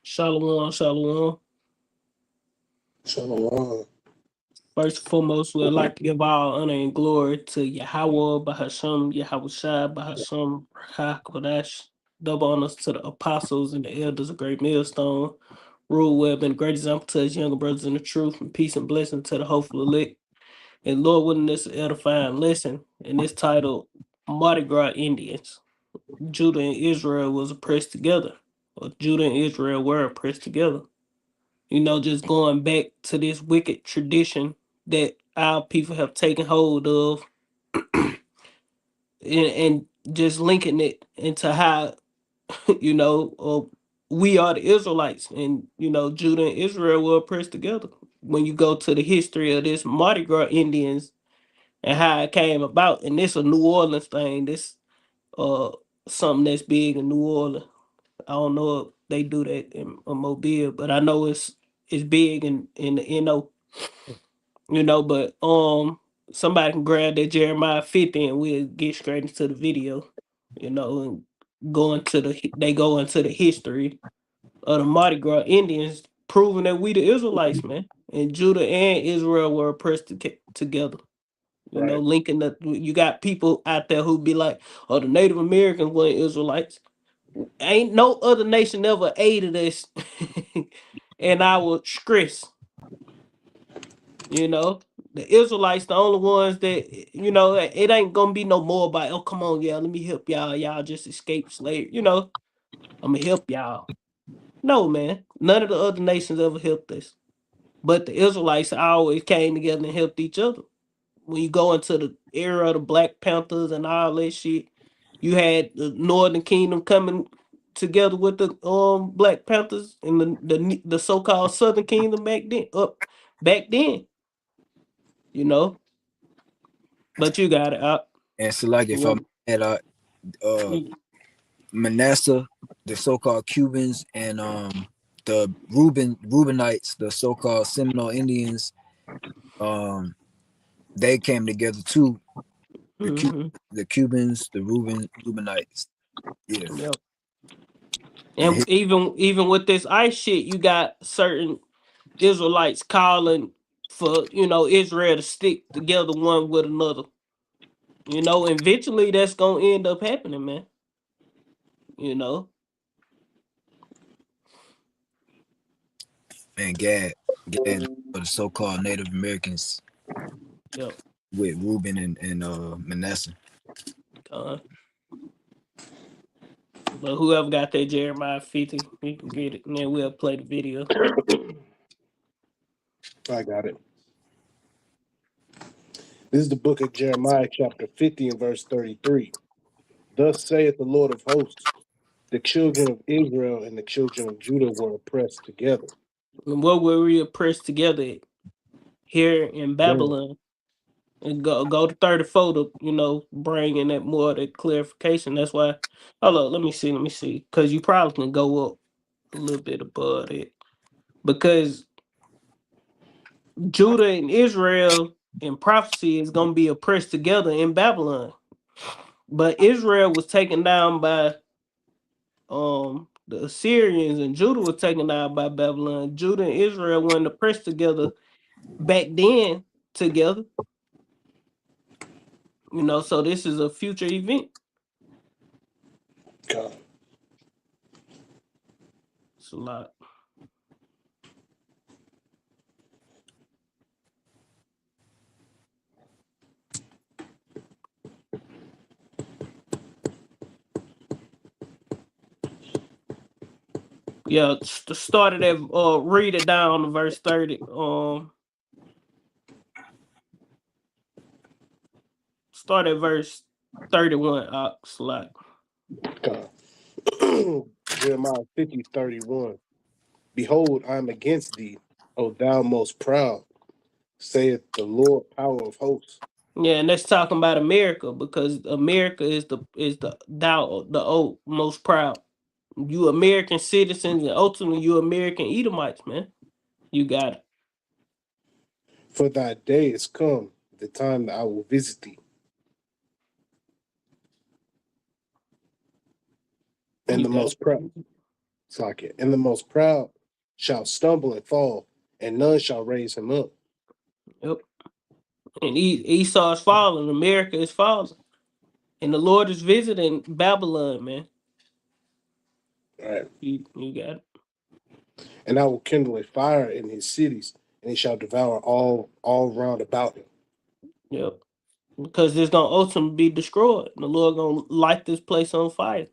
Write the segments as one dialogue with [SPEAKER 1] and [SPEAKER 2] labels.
[SPEAKER 1] Shalom, shalom.
[SPEAKER 2] Shalom.
[SPEAKER 1] First and foremost, we'd like to give all honor and glory to Yahweh, Bahasham, Yahweh Shai, Bahasham, HaKodash. Double honors to the apostles and the elders of Great Millstone. Rule Web and great example to his younger brothers in the truth, and peace and blessing to the hopeful elect. And Lord willing, this edifying lesson, and it's titled Mardi Gras Indians. Judah and Israel was oppressed together, or Judah and Israel were oppressed together. Just going back to this wicked tradition that our people have taken hold of, and just linking it into how, you know, uh, we are the Israelites, and Judah and Israel were oppressed together. When you go to the history of this Mardi Gras Indians and how it came about, and this a New Orleans thing, this uh something that's big in New Orleans. I don't know if they do that in Mobile, but I know it's big in the NO. But somebody can grab that Jeremiah 50 and we'll get straight into the video, and they go into the history of the Mardi Gras Indians, proving that we the Israelites, man. And Judah and Israel were oppressed together.
[SPEAKER 2] Right.
[SPEAKER 1] Linking the you got people out there who be like, oh, the Native Americans weren't Israelites. Ain't no other nation ever aided us in our stress. You know, the Israelites, the only ones that it ain't gonna be no more about. Oh, come on, yeah, let me help y'all. Y'all just escaped slavery. I'm gonna help y'all. No, man, none of the other nations ever helped us, but the Israelites always came together and helped each other. When you go into the era of the Black Panthers and all that shit, you had the Northern Kingdom coming together with the Black Panthers and the so called Southern Kingdom back then, you know. But you got it out.
[SPEAKER 3] And so, like, if I'm
[SPEAKER 1] You
[SPEAKER 3] at uh,
[SPEAKER 1] know,
[SPEAKER 3] Manasseh, the so-called Cubans, and the Reubenites, the so-called Seminole Indians, um, they came together too.
[SPEAKER 1] mhm,
[SPEAKER 3] The Cubans, the Reubenites. Yeah.
[SPEAKER 1] yep.
[SPEAKER 3] And
[SPEAKER 1] And even with this ice shit, you got certain Israelites calling for Israel to stick together one with another. Eventually that's gonna end up happening, man. You know,
[SPEAKER 3] and Gad, for the so-called Native Americans
[SPEAKER 1] yep.
[SPEAKER 3] with Reuben and Manasseh.
[SPEAKER 1] Uh, but whoever got that Jeremiah 50, you can get it, and then we'll play the video.
[SPEAKER 2] I got it. This is the book of Jeremiah, chapter 50, and verse 33. Thus saith the Lord of hosts, the children of Israel and the children of Judah were oppressed together.
[SPEAKER 1] And what were we oppressed together at? Here in
[SPEAKER 2] Them.
[SPEAKER 1] Babylon. And go to 34 to bring in that more of that clarification. That's why. Hold on, let me see, because you probably can go up a little bit above it, because Judah and Israel in prophecy is gonna be oppressed together in Babylon, but Israel was taken down by the Assyrians, and Judah was taken down by Babylon. Judah and Israel weren't oppressed together back then together. So this is a future event.
[SPEAKER 2] God.
[SPEAKER 1] It's a lot. Yeah, started at read it down to verse 30. Start at verse 31. Slack.
[SPEAKER 2] God. Jeremiah 50:31. Behold, I am against thee, O thou most proud, saith the Lord power of hosts.
[SPEAKER 1] Yeah, and that's talking about America because America is the old most proud. You American citizens and ultimately you American Edomites, man. You got it.
[SPEAKER 2] For thy day is come, the time that I will visit thee. And
[SPEAKER 1] You
[SPEAKER 2] the
[SPEAKER 1] got
[SPEAKER 2] most proud,
[SPEAKER 1] it.
[SPEAKER 2] Slack and the most proud shall stumble and fall, and none shall raise him up.
[SPEAKER 1] Yep. And Esau is falling, America is falling. And the Lord is visiting Babylon, man.
[SPEAKER 2] All right.
[SPEAKER 1] You got it.
[SPEAKER 2] And I will kindle a fire in his cities, and it shall devour all round about him.
[SPEAKER 1] Yep. Because it's gonna ultimately be destroyed. The Lord gonna light this place on fire.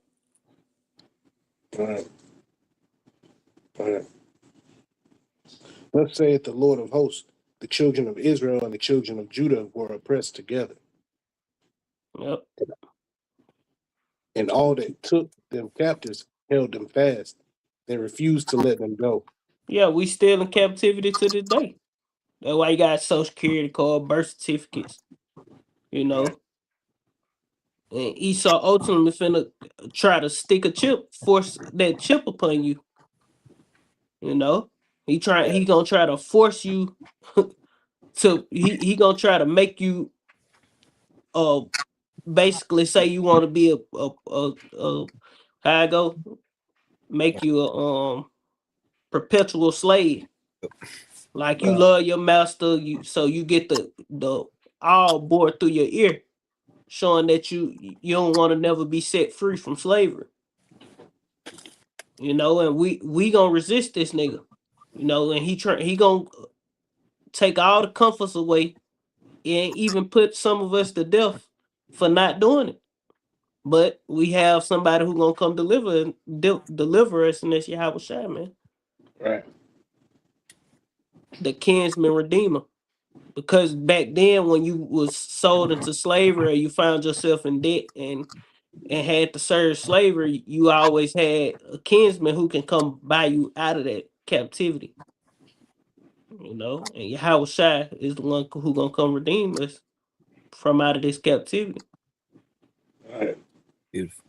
[SPEAKER 2] All right. All right. Thus saith the Lord of hosts, the children of Israel and the children of Judah were oppressed together,
[SPEAKER 1] Yep.
[SPEAKER 2] and all that took them captives held them fast. They refused to let them go.
[SPEAKER 1] Yeah, we still in captivity to this day. That's why you got social security card, birth certificates, you
[SPEAKER 2] All right.
[SPEAKER 1] know. And Esau ultimately finna try to stick a chip, force that chip upon you, you know.
[SPEAKER 2] All
[SPEAKER 1] He
[SPEAKER 2] right.
[SPEAKER 1] gonna try to force you to he gonna try to make you uh basically say you want to be a how I go make you a perpetual slave. Like you
[SPEAKER 2] Uh,
[SPEAKER 1] love your master, so you get the all bored through your ear, showing that you don't want to never be set free from slavery. You know, and we gonna resist this nigga. You know, and he gonna take all the comforts away and even put some of us to death for not doing it. But we have somebody who gonna come deliver us, and that's Yahweh Shai, man,
[SPEAKER 2] right.
[SPEAKER 1] the kinsman redeemer. Because back then, when you was sold into slavery, or you found yourself in debt and had to serve slavery, you always had a kinsman who can come buy you out of that captivity. You know, and Yahweh Shai is the one who gonna come redeem us from out of this captivity.
[SPEAKER 2] All right.
[SPEAKER 3] Beautiful.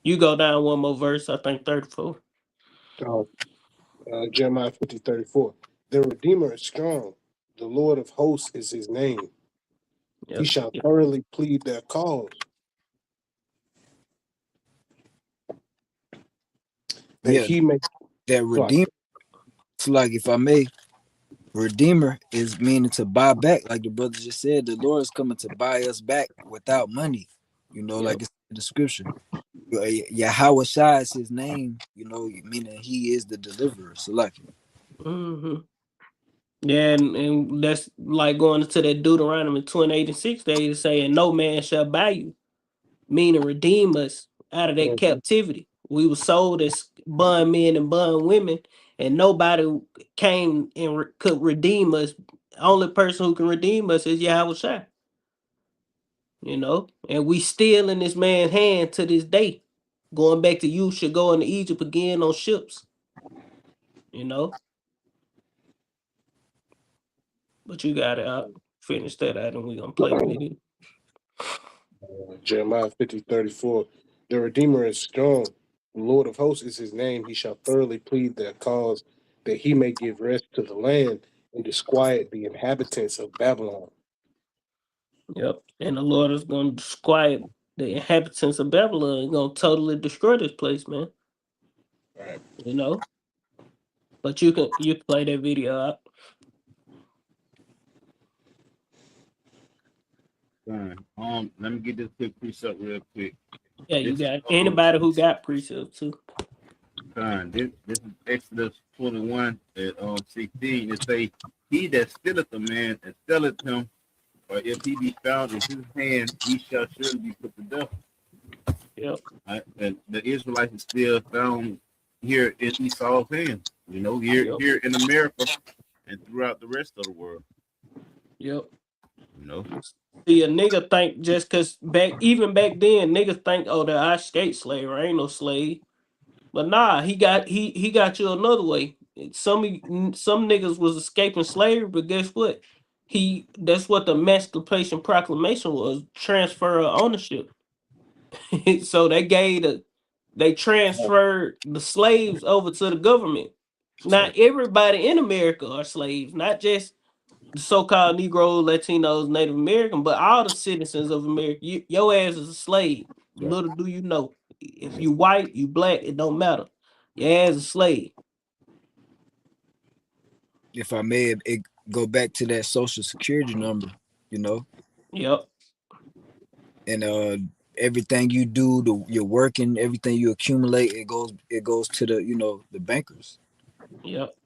[SPEAKER 1] You go down one more verse, I think 34.
[SPEAKER 2] Uh, Jeremiah 50:34. The Redeemer is strong. The Lord of hosts is his name. He
[SPEAKER 1] Yep.
[SPEAKER 2] shall
[SPEAKER 1] Yep.
[SPEAKER 2] thoroughly plead their cause, that
[SPEAKER 3] Yeah,
[SPEAKER 2] he may.
[SPEAKER 3] that
[SPEAKER 2] Like,
[SPEAKER 3] redeemer. It's like, if I may, redeemer is meaning to buy back. Like the brother just said, the Lord is coming to buy us back without money. You know,
[SPEAKER 1] Yep.
[SPEAKER 3] like it's in the scripture. Yahweh Shai is his name. You know, meaning he is the deliverer. So like,
[SPEAKER 1] Hmm. Yeah, and that's like going into that Deuteronomy 28:6. They say, "And no man shall buy you," meaning redeem us out of that
[SPEAKER 2] mhm,
[SPEAKER 1] captivity. We were sold as bond men and bond women, and nobody came and could redeem us. Only person who can redeem us is Yahweh Shai. You know, and we still in this man's hand to this day. Going back to you should go into Egypt again on ships. You know, but you got it out. Finish that out, and we gonna play the video.
[SPEAKER 2] Jeremiah 50:34. The Redeemer is strong. The Lord of hosts is his name. He shall thoroughly plead their cause, that he may give rest to the land and disquiet the inhabitants of Babylon.
[SPEAKER 1] Yep. And the Lord is gonna disquiet the inhabitants of Babylon. He's gonna totally destroy this place, man.
[SPEAKER 2] All right.
[SPEAKER 1] You know. But you can play that video out.
[SPEAKER 4] Let me get this quick precept real quick.
[SPEAKER 1] Yeah, you
[SPEAKER 4] This
[SPEAKER 1] got anybody who got precepts too.
[SPEAKER 4] this is Exodus 21 at 16. It say, "He that stealeth a man and selleth him, or if he be found in his hand, he shall surely be put to death."
[SPEAKER 1] Yep.
[SPEAKER 4] And the Israelites is still found here in Esau's hands. You know,
[SPEAKER 1] Yep.
[SPEAKER 4] here in America and throughout the rest of the world.
[SPEAKER 1] Yep.
[SPEAKER 4] You know.
[SPEAKER 1] See, a nigga think just cause even back then, niggas think, oh, that I escaped slave. I ain't no slave. But nah, he got you another way. Some niggas was escaping slavery, but guess what? That's what the Emancipation Proclamation was, transfer of ownership. So they transferred the slaves over to the government. Not everybody in America are slaves, not just the so-called Negroes, Latinos, Native American, but all the citizens of America. Your ass is a slave.
[SPEAKER 3] Yeah.
[SPEAKER 1] Little do you know. If you white, you black, it don't matter. Your ass is a slave.
[SPEAKER 3] If I may, it go back to that social security number, you know,
[SPEAKER 1] Yep.
[SPEAKER 3] and everything you do, your working, everything you accumulate, it goes to the bankers.
[SPEAKER 1] Yep.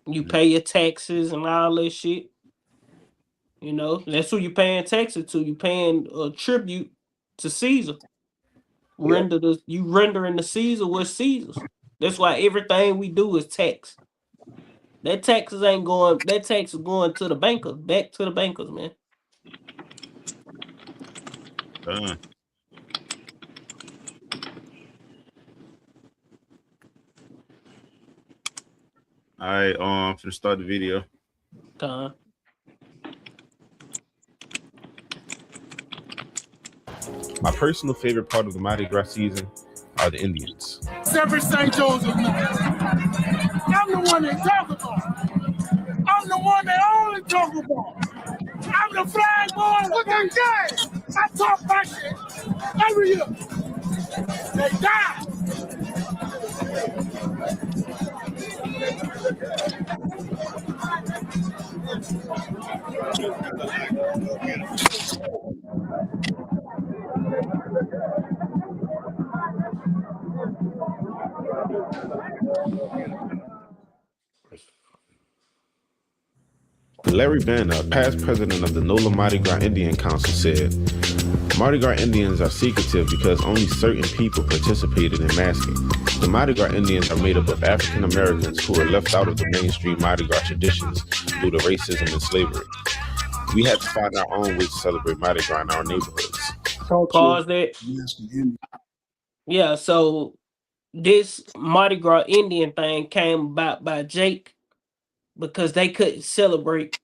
[SPEAKER 1] You pay your taxes and all that shit. You know, that's who you paying taxes to. You paying a tribute to Caesar.
[SPEAKER 2] Yep.
[SPEAKER 1] You rendering the Caesar what Caesar's. That's why everything we do is tax. That tax is going to the bankers, back to the bankers, man.
[SPEAKER 4] All right, finna start the video.
[SPEAKER 5] My personal favorite part of the Mardi Gras season are the Indians.
[SPEAKER 6] Every St. Joseph night. I'm the one they talk about. I'm the one they only talk about. I'm the flag boy with the gang. I talk my shit every year. They die.
[SPEAKER 5] Larry Banner, past president of the NOLA Mardi Gras Indian Council, said, Mardi Gras Indians are secretive because only certain people participated in masking. The Mardi Gras Indians are made up of African Americans who were left out of the mainstream Mardi Gras traditions due to racism and slavery. We had to find our own way to celebrate Mardi Gras in our neighborhoods.
[SPEAKER 1] Pause that. Yeah, so this Mardi Gras Indian thing came about by Jake because they couldn't celebrate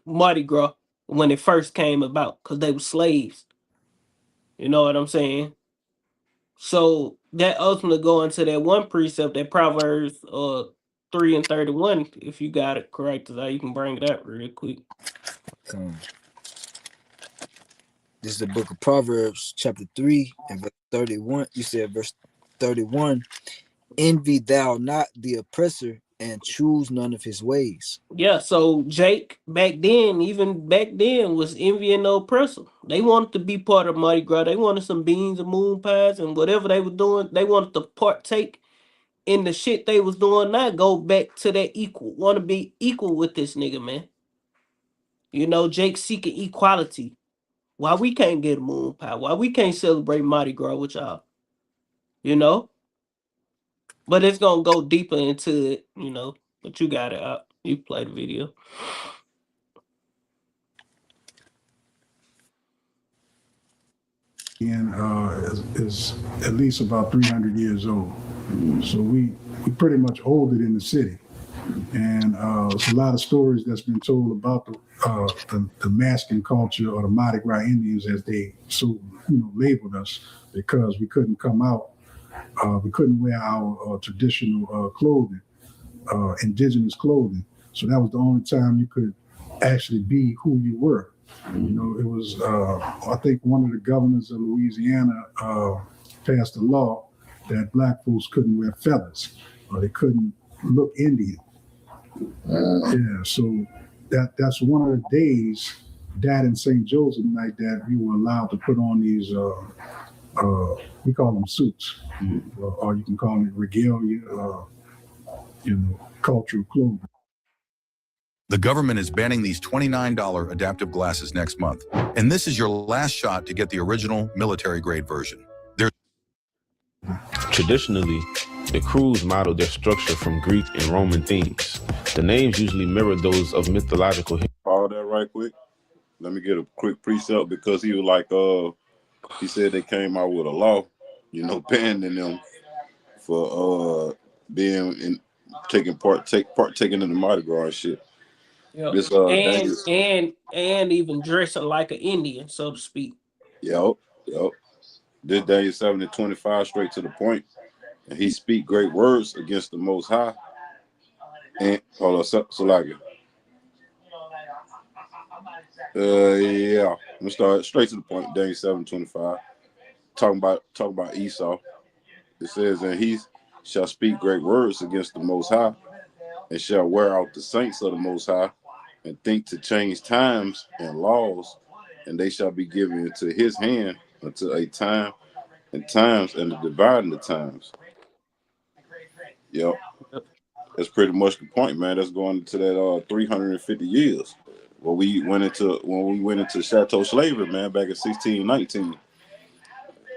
[SPEAKER 1] Mardi Gras when it first came about because they were slaves. You know what I'm saying? So that ultimately go into that one precept, that Proverbs 3:31. If you got it correct, you can bring it up real quick.
[SPEAKER 3] This is the book of Proverbs, chapter 3, and verse 31. You said verse 31. Envy thou not the oppressor, and choose none of his ways.
[SPEAKER 1] Yeah, so Jake even back then, was envying the oppressor. They wanted to be part of Mardi Gras. They wanted some beans and moon pies and whatever they were doing. They wanted to partake in the shit they was doing. Not go back to that equal. Want to be equal with this nigga, man. You know, Jake seeking equality. Why we can't get a moon pie? Why we can't celebrate Mardi Gras with y'all? You know? But it's gonna go deeper into it, you know. But you got it up. You play the video.
[SPEAKER 6] And is at least about 300 years old. So we pretty much hold it in the city. And there's a lot of stories that's been told about the masking culture, or the Mardi Gras Indians, as they labeled us, because we couldn't come out, we couldn't wear our traditional clothing, indigenous clothing. So that was the only time you could actually be who you were. You know, it was, I think one of the governors of Louisiana passed a law that black folks couldn't wear feathers, or they couldn't look Indian. Yeah, so that's one of the days, that and St. Joseph night, that we were allowed to put on these, we call them suits, or you can call it regalia, cultural clothing.
[SPEAKER 7] The government is banning these $29 adaptive glasses next month, and this is your last shot to get the original military-grade version.
[SPEAKER 5] Traditionally, the crews modeled their structure from Greek and Roman themes. The names usually mirror those of mythological.
[SPEAKER 8] Follow that right quick. Let me get a quick precept because he was like, he said they came out with a law, banning them for being in partaking in the Mardi Gras and shit.
[SPEAKER 1] Yep.
[SPEAKER 8] This
[SPEAKER 1] And even dressing like an Indian, so to speak.
[SPEAKER 8] Yep. This Daniel 7:25 straight to the point. And he speak great words against the Most High. And hold on, Salakia. Yeah. I'm gonna start straight to the point. Daniel 7:25. Talking about Esau. It says, and he shall speak great words against the Most High, and shall wear out the saints of the Most High, and think to change times and laws, and they shall be given into his hand until a time and times and the dividing the times. Yep. That's pretty much the point, man. That's going to that 350 years. When we went into chattel slavery, man, back in 1619,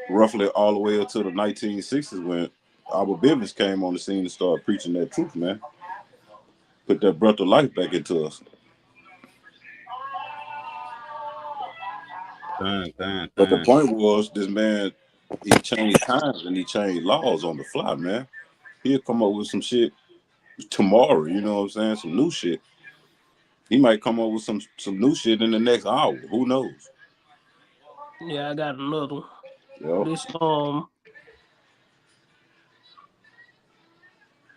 [SPEAKER 8] roughly all the way up to the 1960s when our Bivens came on the scene and started preaching that truth, man. Put that breath of life back into us. But the point was, this man, he changed times and he changed laws on the fly, man. He'll come up with some shit tomorrow, you know what I'm saying? Some new shit. He might come up with some new shit in the next hour. Who knows?
[SPEAKER 1] Yeah, I got another one.
[SPEAKER 8] Yep.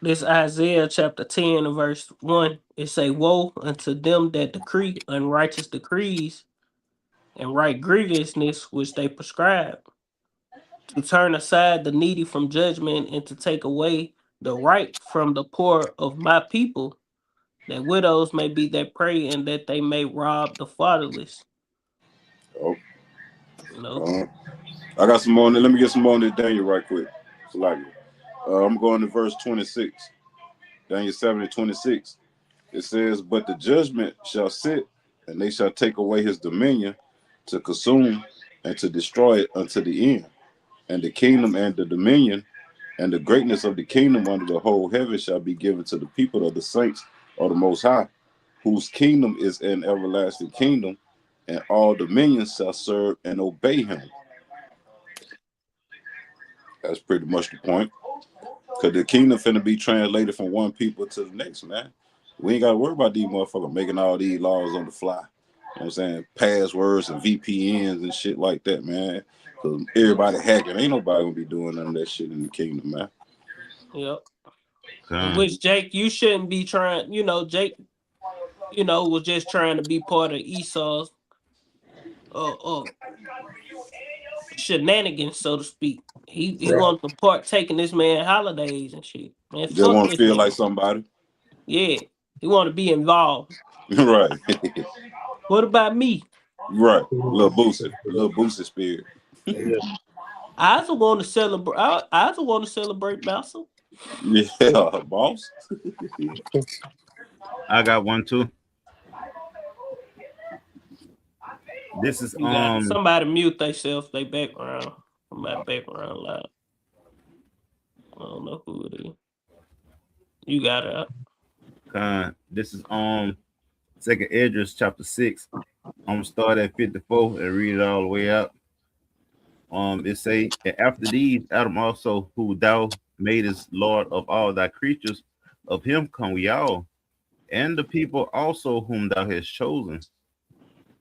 [SPEAKER 1] This Isaiah chapter 10 and verse 1. It say, woe unto them that decree unrighteous decrees and right grievousness which they prescribe, to turn aside the needy from judgment and to take away the right from the poor of my people, that widows may be their prey and that they may rob the fatherless.
[SPEAKER 8] Oh.
[SPEAKER 1] No.
[SPEAKER 8] I got some more. Let me get some more on this Daniel right quick. I'm going to verse 26. Daniel 7:26. It says, but the judgment shall sit, and they shall take away his dominion to consume and to destroy it unto the end. And the kingdom and the dominion and the greatness of the kingdom under the whole heaven shall be given to the people of the saints of the Most High, whose kingdom is an everlasting kingdom, and all dominions shall serve and obey him. That's pretty much the point. Because the kingdom finna be translated from one people to the next, man. We ain't got to worry about these motherfuckers making all these laws on the fly. You know what I'm saying? Passwords and VPNs and shit like that, man. Because everybody hacking. Ain't nobody gonna be doing none of that shit in the kingdom, man.
[SPEAKER 1] Yep. Which Jake, you shouldn't be trying, Jake, was just trying to be part of Esau's shenanigans, so to speak. He wanted to partake in this man holidays and shit. Man,
[SPEAKER 8] Just
[SPEAKER 1] fuck
[SPEAKER 8] want to
[SPEAKER 1] this
[SPEAKER 8] feel
[SPEAKER 1] man.
[SPEAKER 8] like somebody.
[SPEAKER 1] Yeah. He want to be involved.
[SPEAKER 8] Right.
[SPEAKER 1] What about me?
[SPEAKER 8] Right. Little boosted spirit.
[SPEAKER 1] I also want to celebrate. I also want to celebrate Massa.
[SPEAKER 8] Yeah, boss.
[SPEAKER 4] I got one too. This is
[SPEAKER 1] somebody mute themselves, they background. My background loud. I don't know who it is. You got it.
[SPEAKER 4] This is Second Esdras chapter 6. I'm gonna start at 54 and read it all the way out. It say, and after these, Adam also, who thou madest Lord of all thy creatures, of him come we all, and the people also whom thou hast chosen.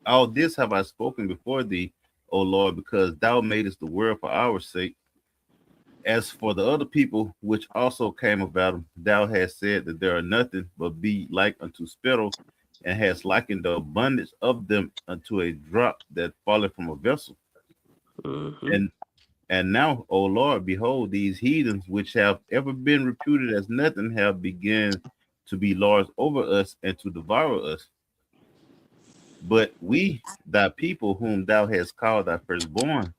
[SPEAKER 4] All this have I spoken before thee, O Lord, because thou madest the world for our sake. As for the other people which also came about them, thou hast said that there are nothing but be like unto spittle, and hast likened the abundance of them unto a drop that falleth from a vessel.
[SPEAKER 1] Mm-hmm.
[SPEAKER 4] And now, O Lord, behold, these heathens which have ever been reputed as nothing have begun to be lords over us and to devour us. But we, thy people, whom thou hast called thy firstborn,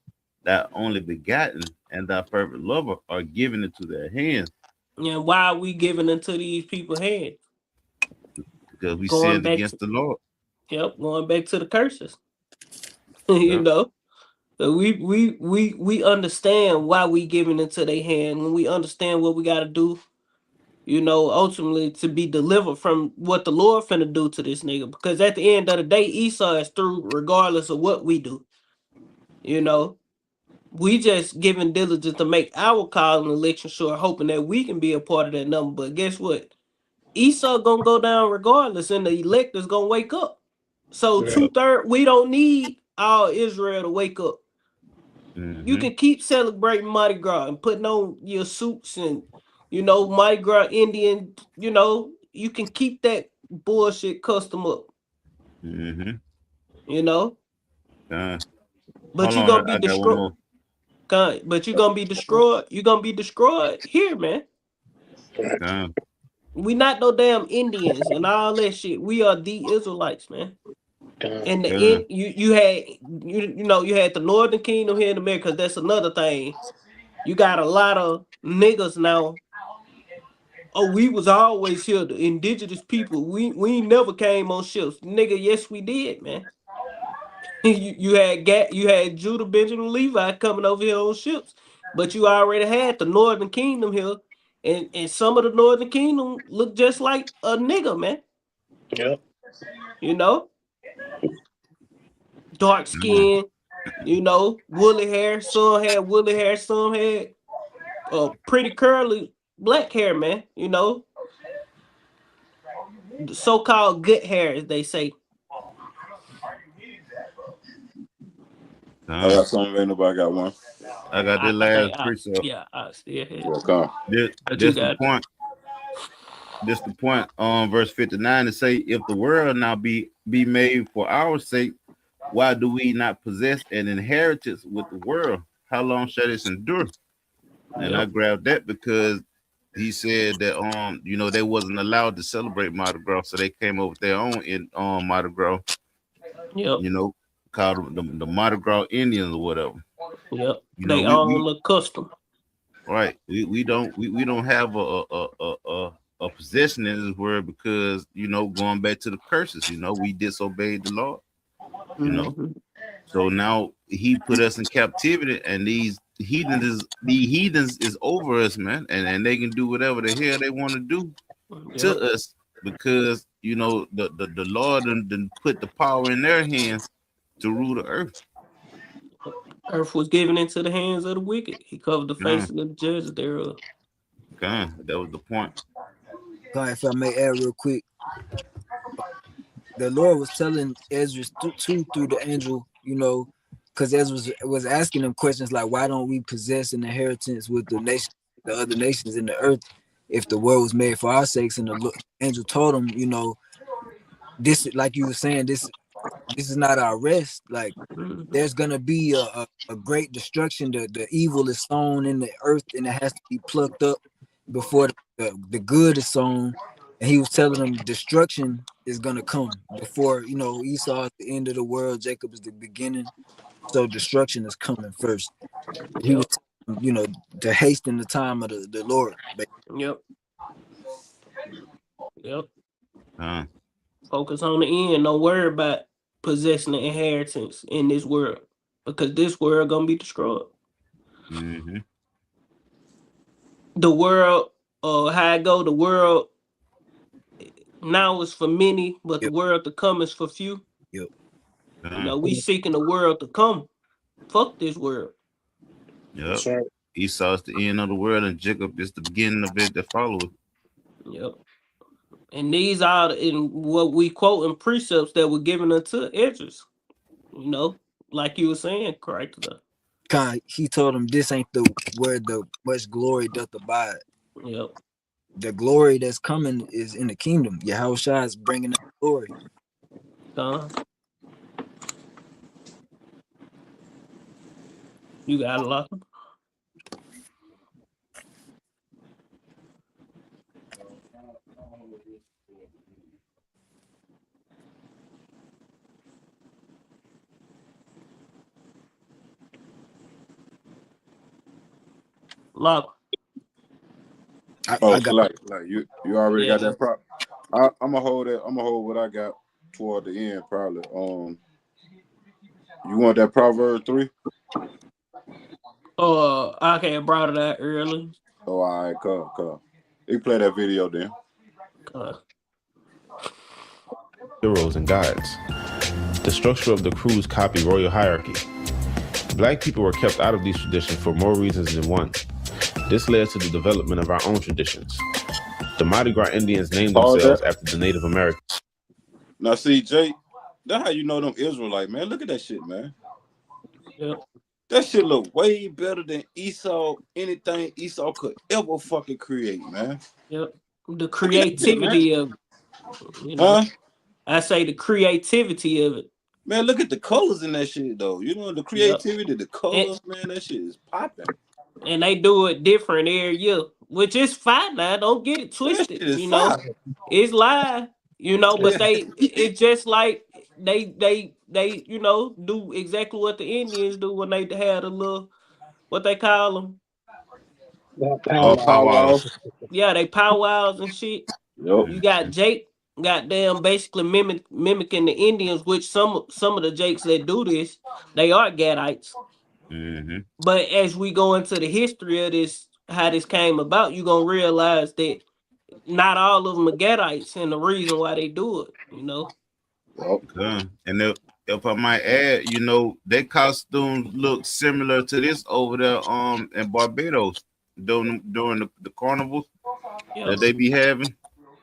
[SPEAKER 4] thy only begotten, and thy fervent lover, are given into their hands.
[SPEAKER 1] And why are we giving into these people's hands?
[SPEAKER 4] because we
[SPEAKER 1] Going
[SPEAKER 4] sinned
[SPEAKER 1] back
[SPEAKER 4] against
[SPEAKER 1] to
[SPEAKER 4] the Lord.
[SPEAKER 1] going back to the curses. You
[SPEAKER 4] Yep.
[SPEAKER 1] know. So we understand why we giving into their hand when we understand what we gotta do, ultimately to be delivered from what the Lord finna do to this nigga. Because at the end of the day, Esau is through regardless of what we do. You know, we just giving diligence to make our call and election sure, hoping that we can be a part of that number. But guess what? Esau gonna go down regardless, and the elect is gonna wake up. So
[SPEAKER 2] Yeah.
[SPEAKER 1] 2/3, we don't need all Israel to wake up. You
[SPEAKER 4] Mm-hmm.
[SPEAKER 1] can keep celebrating Mardi Gras and putting on your suits and Mardi Gras Indian. You can keep that bullshit custom up.
[SPEAKER 4] Mm-hmm.
[SPEAKER 1] You know,
[SPEAKER 4] Uh,
[SPEAKER 1] but
[SPEAKER 4] hold
[SPEAKER 1] you
[SPEAKER 4] on,
[SPEAKER 1] gonna be
[SPEAKER 4] I got one
[SPEAKER 1] destroyed.
[SPEAKER 4] more.
[SPEAKER 1] But you gonna be destroyed. You gonna be destroyed here, man.
[SPEAKER 2] Right.
[SPEAKER 4] Uh,
[SPEAKER 1] We not no damn Indians and all that shit. We are the Israelites, man. And the
[SPEAKER 4] uh,
[SPEAKER 1] end, you had the Northern Kingdom here in America. That's another thing. You got a lot of niggas now. Oh, we was always here, the indigenous people. We never came on ships, nigga. Yes, we did, man. You had Judah, Benjamin, Levi coming over here on ships, but you already had the Northern Kingdom here, and some of the Northern Kingdom look just like a nigga, man.
[SPEAKER 2] Yep.
[SPEAKER 1] You know, dark
[SPEAKER 4] uh,
[SPEAKER 1] skin, woolly hair. Some had woolly hair, some had pretty curly black hair, man. The so-called good hair, as they say.
[SPEAKER 8] I
[SPEAKER 4] uh.
[SPEAKER 8] got something. Ain't nobody got one.
[SPEAKER 4] I got the
[SPEAKER 1] I
[SPEAKER 4] last
[SPEAKER 1] think
[SPEAKER 4] precept.
[SPEAKER 1] I still had,
[SPEAKER 8] Yeah, come.
[SPEAKER 4] This,
[SPEAKER 1] but you
[SPEAKER 4] this the
[SPEAKER 1] got it.
[SPEAKER 4] point. This the point. Verse 59 to say, if the world now be made for our sake, why do we not possess an inheritance with the world? How long shall this endure? And I
[SPEAKER 1] Yep,
[SPEAKER 4] grabbed that because he said that they wasn't allowed to celebrate Mardi Gras, so they came up with their own in Mardi Gras,
[SPEAKER 1] yep,
[SPEAKER 4] you know, called the Mardi Gras Indians or whatever.
[SPEAKER 1] yep.
[SPEAKER 4] You know,
[SPEAKER 1] They
[SPEAKER 4] we
[SPEAKER 1] own the custom.
[SPEAKER 4] right. We don't have a possession in this world because going back to the curses, we disobeyed the Lord, you know.
[SPEAKER 1] Hmm.
[SPEAKER 4] So now he put us in captivity, and the heathens is over us, man, and they can do whatever the hell they want to do
[SPEAKER 1] Yep.
[SPEAKER 4] to us because the Lord done put the power in their hands to rule the earth.
[SPEAKER 1] Earth was given into the hands of the wicked. He covered the
[SPEAKER 4] God,
[SPEAKER 1] faces of the judges thereof.
[SPEAKER 4] God, that was the point.
[SPEAKER 3] God, if I may add real quick, the Lord was telling Ezra too through the angel, because Ezra was asking them questions like, why don't we possess an inheritance with the other nations in the earth, if the world was made for our sakes? And the angel told him, this, like you were saying, this is not our rest. Like,
[SPEAKER 1] Mhm.
[SPEAKER 3] there's gonna be a great destruction. The evil is sown in the earth, and it has to be plucked up before the good is sown. And he was telling them destruction is gonna come before, Esau at the end of the world, Jacob is the beginning. So destruction is coming first. He was
[SPEAKER 1] Yep.
[SPEAKER 3] telling them, to hasten the time of the Lord.
[SPEAKER 1] Yep. Yep.
[SPEAKER 4] Uh,
[SPEAKER 1] Focus on the end. Don't worry about possessing the inheritance in this world, because this world gonna be destroyed.
[SPEAKER 4] mm-hmm.
[SPEAKER 1] The world, how I go, the world now is for many, but the
[SPEAKER 3] Yep,
[SPEAKER 1] world to come is for few.
[SPEAKER 3] yep.
[SPEAKER 1] We seeking the world to come. Fuck this world.
[SPEAKER 4] Yep.
[SPEAKER 2] That's right.
[SPEAKER 4] Esau is the end of the world, and Jacob is the beginning of it that follows.
[SPEAKER 1] Yep. And these are in what we quote in precepts that were given unto Edges. You know, like you were saying, correct.
[SPEAKER 3] He told him this ain't the where the much glory doth abide.
[SPEAKER 1] Yep.
[SPEAKER 3] The glory that's coming is in the kingdom. Yahushua is bringing that glory.
[SPEAKER 1] Uh, you got a lot. Lock.
[SPEAKER 3] I
[SPEAKER 8] Oh,
[SPEAKER 3] got
[SPEAKER 8] so like you already got
[SPEAKER 1] Yeah.
[SPEAKER 8] that prop. I'm gonna hold it. I'm gonna hold what I got toward the end, probably. You want that Proverb 3?
[SPEAKER 1] I can't brought it out early.
[SPEAKER 8] Oh, all right, come. You play that video then.
[SPEAKER 1] Uh,
[SPEAKER 5] Heroes and gods. The structure of the crews copy royal hierarchy. Black people were kept out of these traditions for more reasons than one. This led to the development of our own traditions. The Mardi Gras Indians named
[SPEAKER 8] Pause
[SPEAKER 5] themselves
[SPEAKER 8] that.
[SPEAKER 5] after the Native Americans.
[SPEAKER 8] Now, see, Jay, that's how you know them Israelite, man. Look at that shit, man.
[SPEAKER 1] yep,
[SPEAKER 8] That shit look way better than anything Esau could ever fucking create, man.
[SPEAKER 1] yep. The
[SPEAKER 8] Look at that shit, man.
[SPEAKER 1] creativity of it,
[SPEAKER 8] Huh?
[SPEAKER 1] I say the creativity of it.
[SPEAKER 8] Man, look at the colors in that shit, though. You know, the
[SPEAKER 1] Yep.
[SPEAKER 8] creativity, the
[SPEAKER 1] And,
[SPEAKER 8] colors, man, that shit is popping.
[SPEAKER 1] and they do it different every year, which is fine now. Don't get it
[SPEAKER 8] That shit
[SPEAKER 1] twisted.
[SPEAKER 8] is fire.
[SPEAKER 1] It's live, but it's just like they do exactly what the Indians do when they had a little, what they call them.
[SPEAKER 2] Powwows.
[SPEAKER 8] Powwows.
[SPEAKER 1] Yeah, they powwows and shit.
[SPEAKER 8] Yep.
[SPEAKER 1] You got Jake, goddamn, basically mimicking the Indians, which some of the Jakes that do this, they are Gadites.
[SPEAKER 4] Mm-hmm.
[SPEAKER 1] But as we go into the history of this, how this came about, you're gonna realize that not all of them are Gadites, and the reason why they do it,
[SPEAKER 8] Yep.
[SPEAKER 4] And if I might add, their costumes look similar to this over there in Barbados during the carnivals
[SPEAKER 1] Yeah.
[SPEAKER 4] that they be having.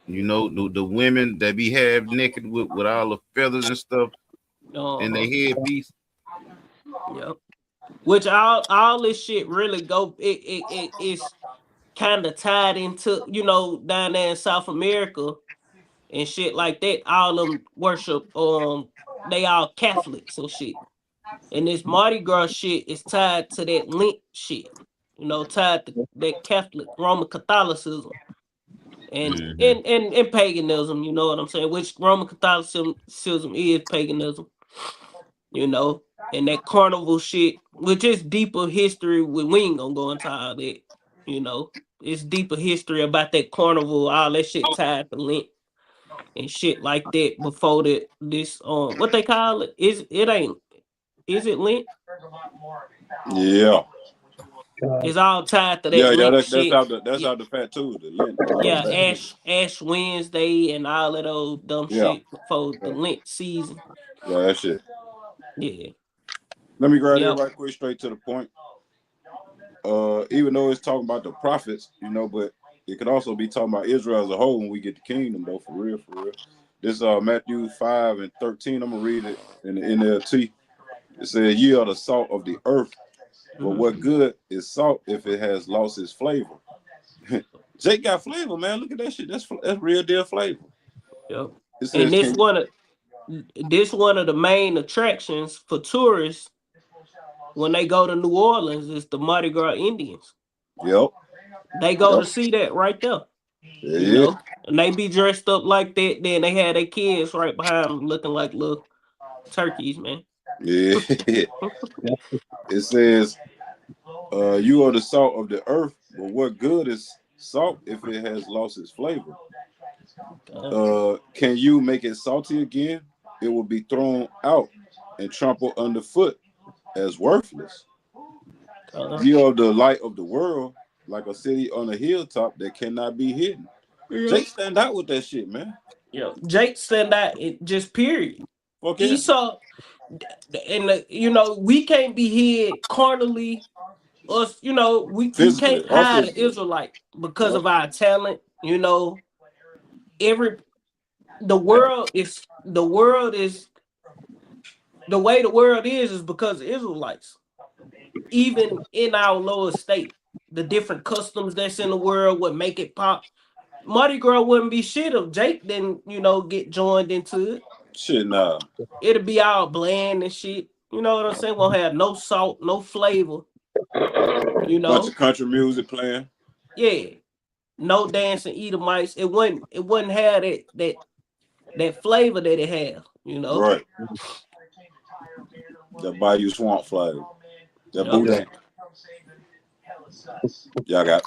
[SPEAKER 4] The women that be half naked with all the feathers and stuff in their headpiece.
[SPEAKER 1] Yep. Which all this shit really go. It's kind of tied into down there in South America and shit like that. All them worship they all Catholics and shit. And this Mardi Gras shit is tied to that Lent shit. Tied to that Catholic Roman Catholicism. And, and paganism, you know what I'm saying? Which Roman Catholicism is paganism, and that carnival shit, which is deeper history. We ain't gonna go into all that, It's deeper history about that carnival, all that shit tied to Lent and shit like that before this what they call it? Is it Lent?
[SPEAKER 8] Yeah.
[SPEAKER 1] It's all tied to that
[SPEAKER 8] Yeah,
[SPEAKER 1] Lent
[SPEAKER 8] that's
[SPEAKER 1] shit.
[SPEAKER 8] out the Fat Tuesday, Lent.
[SPEAKER 1] Yeah, Ash Wednesday and all that old dumb shit before the Lent season.
[SPEAKER 8] Yeah, that shit.
[SPEAKER 1] Yeah.
[SPEAKER 8] Let me grab it right quick, straight to the point. Even though it's talking about the prophets, but it could also be talking about Israel as a whole when we get the kingdom, though, for real. This Matthew 5:13. I'm gonna read it in the NLT. It says, "Ye are the salt of the earth, but what good is salt if it has lost its flavor?" Jake got flavor, man. Look at that shit. That's real deal flavor.
[SPEAKER 1] Yep.
[SPEAKER 8] It says,
[SPEAKER 1] and this one of the main attractions for tourists when they go to New Orleans is the Mardi Gras Indians.
[SPEAKER 8] Yep.
[SPEAKER 1] They go to see that right there.
[SPEAKER 8] Yeah.
[SPEAKER 1] And they be dressed up like that. Then they had their kids right behind them looking like little turkeys, man.
[SPEAKER 8] Yeah. It says, "You are the salt of the earth, but what good is salt if it has lost its flavor? Can you make it salty again? It will be thrown out and trampled underfoot as worthless. You are the light of the world, like a city on a hilltop that cannot be hidden." Jake stand out with that shit, man.
[SPEAKER 1] Yeah, Jake stand out. It just period.
[SPEAKER 8] Okay.
[SPEAKER 1] Esau, and we can't be hid carnally. Us, you can't hide an Israelite because of our talent. The world is the way the world is because of Israelites. Even in our lower state, the different customs that's in the world would make it pop. Mardi Gras wouldn't be shit if Jake didn't, get joined into it.
[SPEAKER 8] Shit, nah.
[SPEAKER 1] It'll be all bland and shit. You know what I'm saying? Won't have no salt, no flavor.
[SPEAKER 8] Bunch of country music playing.
[SPEAKER 1] Yeah. No dancing Edomites. It wouldn't have that flavor that it has,
[SPEAKER 8] Right. The Bayou Swamp flavor. That boudin. Y'all got.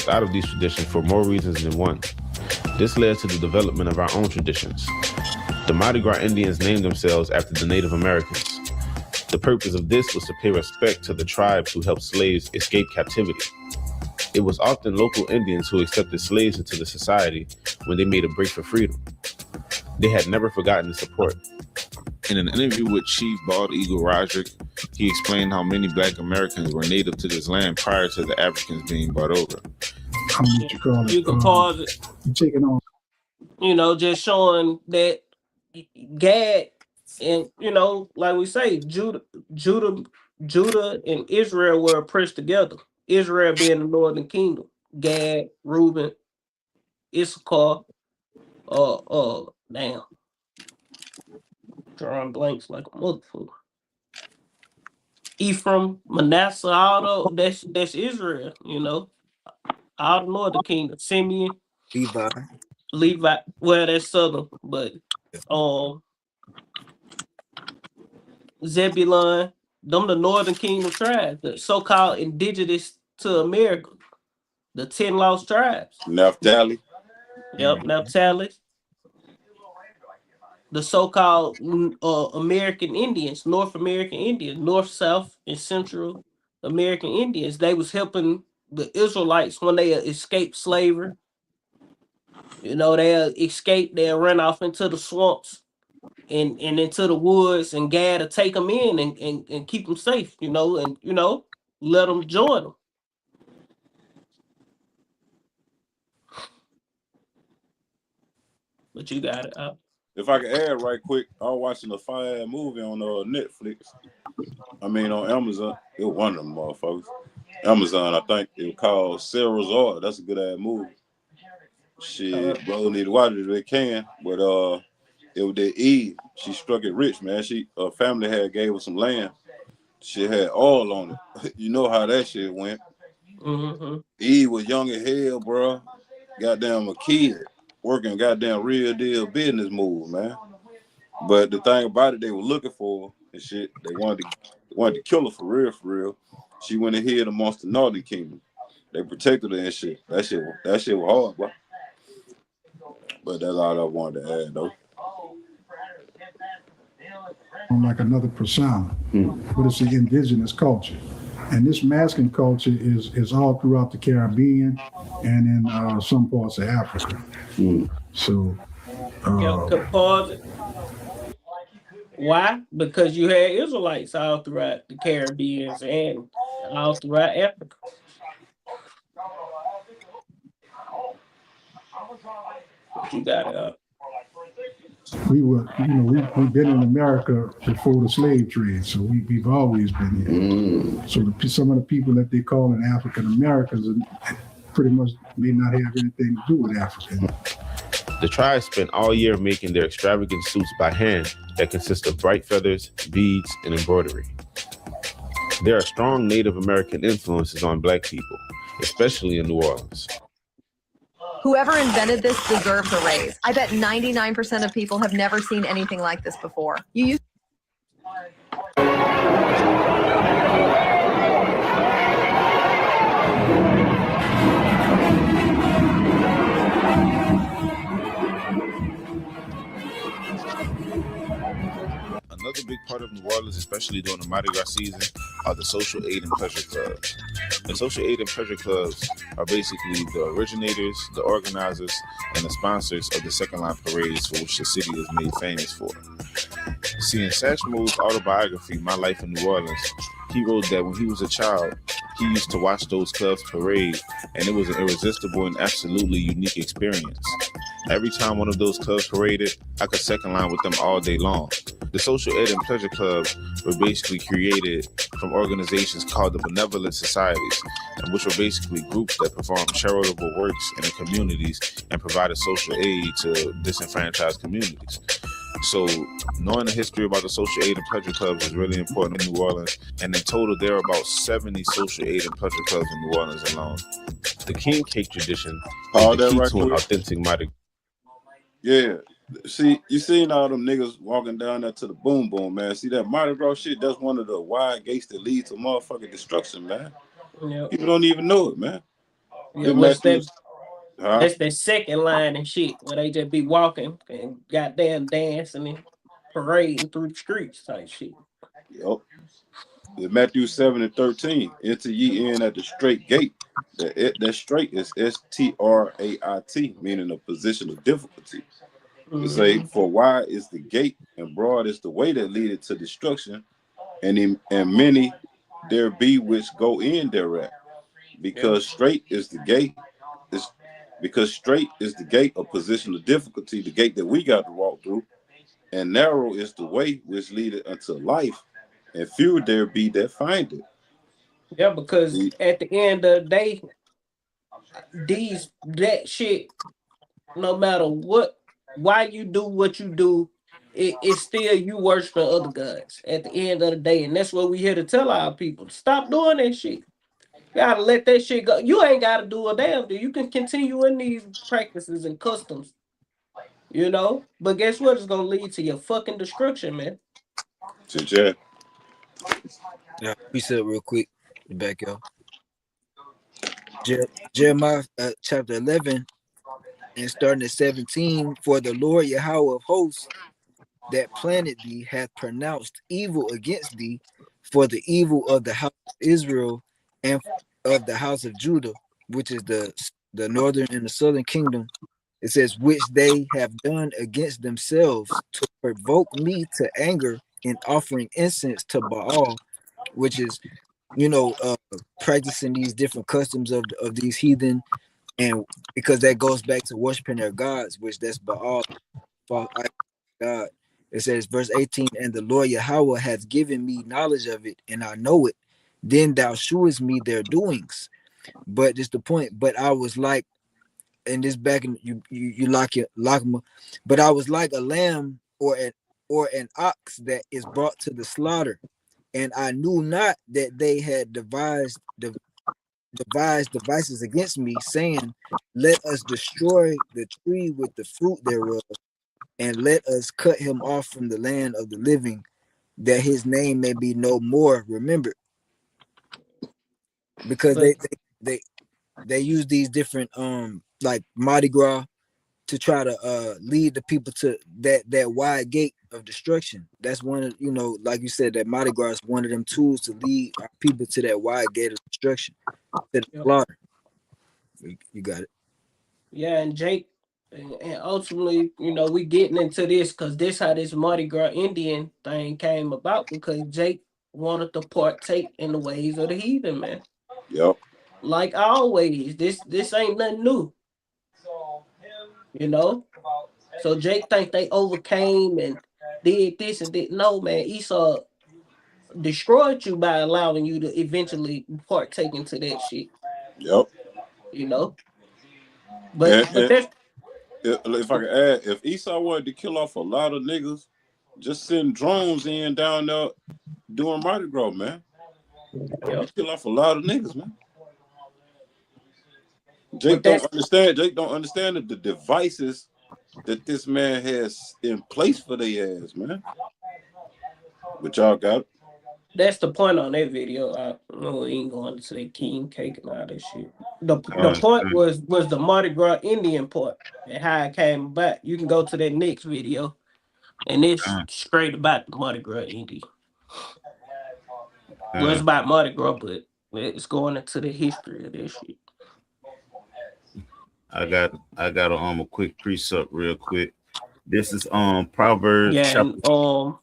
[SPEAKER 5] Out of these traditions for more reasons than one. This led to the development of our own traditions. The Mardi Gras Indians named themselves after the Native Americans. The purpose of this was to pay respect to the tribes who helped slaves escape captivity. It was often local Indians who accepted slaves into the society when they made a break for freedom. They had never forgotten the support.
[SPEAKER 9] In an interview with Chief Bald Eagle Roderick, he explained how many Black Americans were native to this land prior to the Africans being brought over.
[SPEAKER 6] What you call it?
[SPEAKER 1] You can pause it.
[SPEAKER 6] You taking on?
[SPEAKER 1] Just showing that Gad and like we say, Judah and Israel were oppressed together. Israel being the northern kingdom, Gad, Reuben, Issachar, damn, drawing blanks like a motherfucker. Ephraim, Manasseh, all that's Israel. All the northern kingdom, Simeon, Levi. Well, that's southern, but Zebulun, them the northern kingdom tribes, the so-called indigenous to America, the 10 lost tribes.
[SPEAKER 8] Naphtali.
[SPEAKER 1] Yep, Naphtali. The so-called American Indians, North American Indians, North, South, and Central American Indians. They was helping the Israelites when they escaped slavery. They escaped, they run off into the swamps and into the woods, and Gad to take them in and keep them safe, and let them join them. But you got it.
[SPEAKER 8] If I could add right quick, I was watching a fire movie on Netflix. On Amazon. It was one of them motherfuckers. Amazon, I think it was called Sarah's Art. That's a good ass movie. Shit, bro, need to watch it if they can. But it was that Eve. She struck it rich, man. Her family had gave her some land. She had oil on it. You know how that shit went.
[SPEAKER 1] Mm-hmm.
[SPEAKER 8] Eve was young as hell, bro. Goddamn a kid working goddamn real deal business move, man. But the thing about it, they were looking for her and shit. They wanted to kill her for real. She went and hid amongst the Northern Kingdom. They protected her and shit. That shit was hard, bro. But that's all I wanted to add, though.
[SPEAKER 6] Like another persona, but it's the indigenous culture. And this masking culture is all throughout the Caribbean and in some parts of Africa. So,
[SPEAKER 1] pause it. Why? Because you had Israelites all throughout the Caribbean and all throughout Africa. You got it.
[SPEAKER 6] We've been in America before the slave trade, so we've always been here. So some of the people that they call in African Americans pretty much may not have anything to do with Africa.
[SPEAKER 5] The tribe spent all year making their extravagant suits by hand that consist of bright feathers, beads, and embroidery. There are strong Native American influences on Black people, especially in New Orleans.
[SPEAKER 10] Whoever invented this deserves a raise. I bet 99% of people have never seen anything like this before.
[SPEAKER 9] Another big part of New Orleans, especially during the Mardi Gras season, are the social aid and pleasure clubs. The social aid and pleasure clubs are basically the originators, the organizers, and the sponsors of the second line parades for which the city is made famous for. See, in Satchmo's autobiography, My Life in New Orleans, he wrote that when he was a child, he used to watch those clubs parade, and it was an irresistible and absolutely unique experience. Every time one of those clubs paraded, I could second line with them all day long. The social ed and pleasure clubs were basically created from organizations called the benevolent societies, which were basically groups that performed charitable works in the communities and provided social aid to disenfranchised communities. So knowing the history about the social aid and pleasure clubs is really important in New Orleans. And in total, there are about 70 social aid and pleasure clubs in New Orleans alone. The king cake tradition is the key to an authentic Mardi.
[SPEAKER 8] Yeah, See, you seen all them niggas walking down there to the boom boom, man. See that Mardi Gras shit? That's one of the wide gates that leads to motherfucking destruction, man.
[SPEAKER 1] Yep.
[SPEAKER 8] People don't even know it, man.
[SPEAKER 1] Yeah,
[SPEAKER 8] In
[SPEAKER 1] what's that?
[SPEAKER 8] Matthew's, huh?
[SPEAKER 1] That's the second line and shit where they just be walking and goddamn dancing and parading through the streets type shit.
[SPEAKER 8] Yep. In Matthew 7 and 13, enter ye in at the straight gate. That straight is Strait, meaning a position of difficulty. It say,
[SPEAKER 1] Mm-hmm.
[SPEAKER 8] for wide is the gate and broad is the way that leadeth to destruction, and many there be which go in thereat.
[SPEAKER 1] Yep.
[SPEAKER 8] Because straight is the gate, is because straight is the gate of position of difficulty, the gate that we got to walk through, and narrow is the way which leadeth unto life, and few there be that find it.
[SPEAKER 1] Yeah, because
[SPEAKER 8] See,
[SPEAKER 1] at the end of the day, that shit, no matter why you do what you do, it's still you worshiping other gods at the end of the day. And that's what we here to tell our people. Stop doing that shit. You gotta let that shit go. You ain't gotta do a damn thing. You can continue in these practices and customs, But guess what? It's gonna lead to your fucking destruction, man.
[SPEAKER 8] Jay.
[SPEAKER 3] Yeah, reset real quick. Back up. Jeremiah chapter 11 and starting at 17. For the Lord Yahweh of hosts that planted thee hath pronounced evil against thee for the evil of the house of Israel and of the house of Judah, which is the northern and the southern kingdom. It says, which they have done against themselves to provoke me to anger in offering incense to Baal, which is, practicing these different customs of these heathen, and because that goes back to worshiping their gods, which that's Baal, God. It says, verse 18, and the Lord Yahweh hath given me knowledge of it, and I know it. Then thou shewest me their doings. But just the point. But I was like, and this back in you lock them, but I was like a lamb or an ox that is brought to the slaughter, and I knew not that they had devised devices against me, saying, let us destroy the tree with the fruit thereof, and let us cut him off from the land of the living, that his name may be no more remembered. Because
[SPEAKER 1] But
[SPEAKER 3] they they use these different like Mardi Gras to try to lead the people to that wide gate of destruction. That's one of, like you said, that Mardi Gras is one of them tools to lead our people to that wide gate of destruction, to the
[SPEAKER 1] yep.
[SPEAKER 3] slaughter. You got it.
[SPEAKER 1] Yeah, and Jake, and ultimately, we getting into this because this how this Mardi Gras Indian thing came about because Jake wanted to partake in the ways of the heathen, man.
[SPEAKER 8] Yep.
[SPEAKER 1] Like always, this ain't nothing new, you know. So Jake think they overcame and did this and did no, man. Esau destroyed you by allowing you to eventually partake into that shit,
[SPEAKER 8] Yep.
[SPEAKER 1] you know. But
[SPEAKER 8] And,
[SPEAKER 1] but
[SPEAKER 8] and
[SPEAKER 1] that's
[SPEAKER 8] if I could add, if Esau wanted to kill off a lot of niggas, just send drones in down there doing Mardi Gras, man. You
[SPEAKER 1] yep.
[SPEAKER 8] kill off a lot of niggas, man.
[SPEAKER 1] But
[SPEAKER 8] Jake don't
[SPEAKER 1] that's
[SPEAKER 8] understand. Jake don't understand the devices that this man has in place for their ass, man. But y'all got it.
[SPEAKER 1] That's the point on that video. I know we ain't going to say king cake and all that shit. The point was the Mardi Gras Indian part and how it came about. You can go to that next video, and it's straight about the Mardi Gras Indian. Well, it's about Mardi Gras, but it's going into the history of this shit.
[SPEAKER 4] I got a quick precept real quick. This is Proverbs
[SPEAKER 1] Yeah,
[SPEAKER 4] chapter.
[SPEAKER 1] and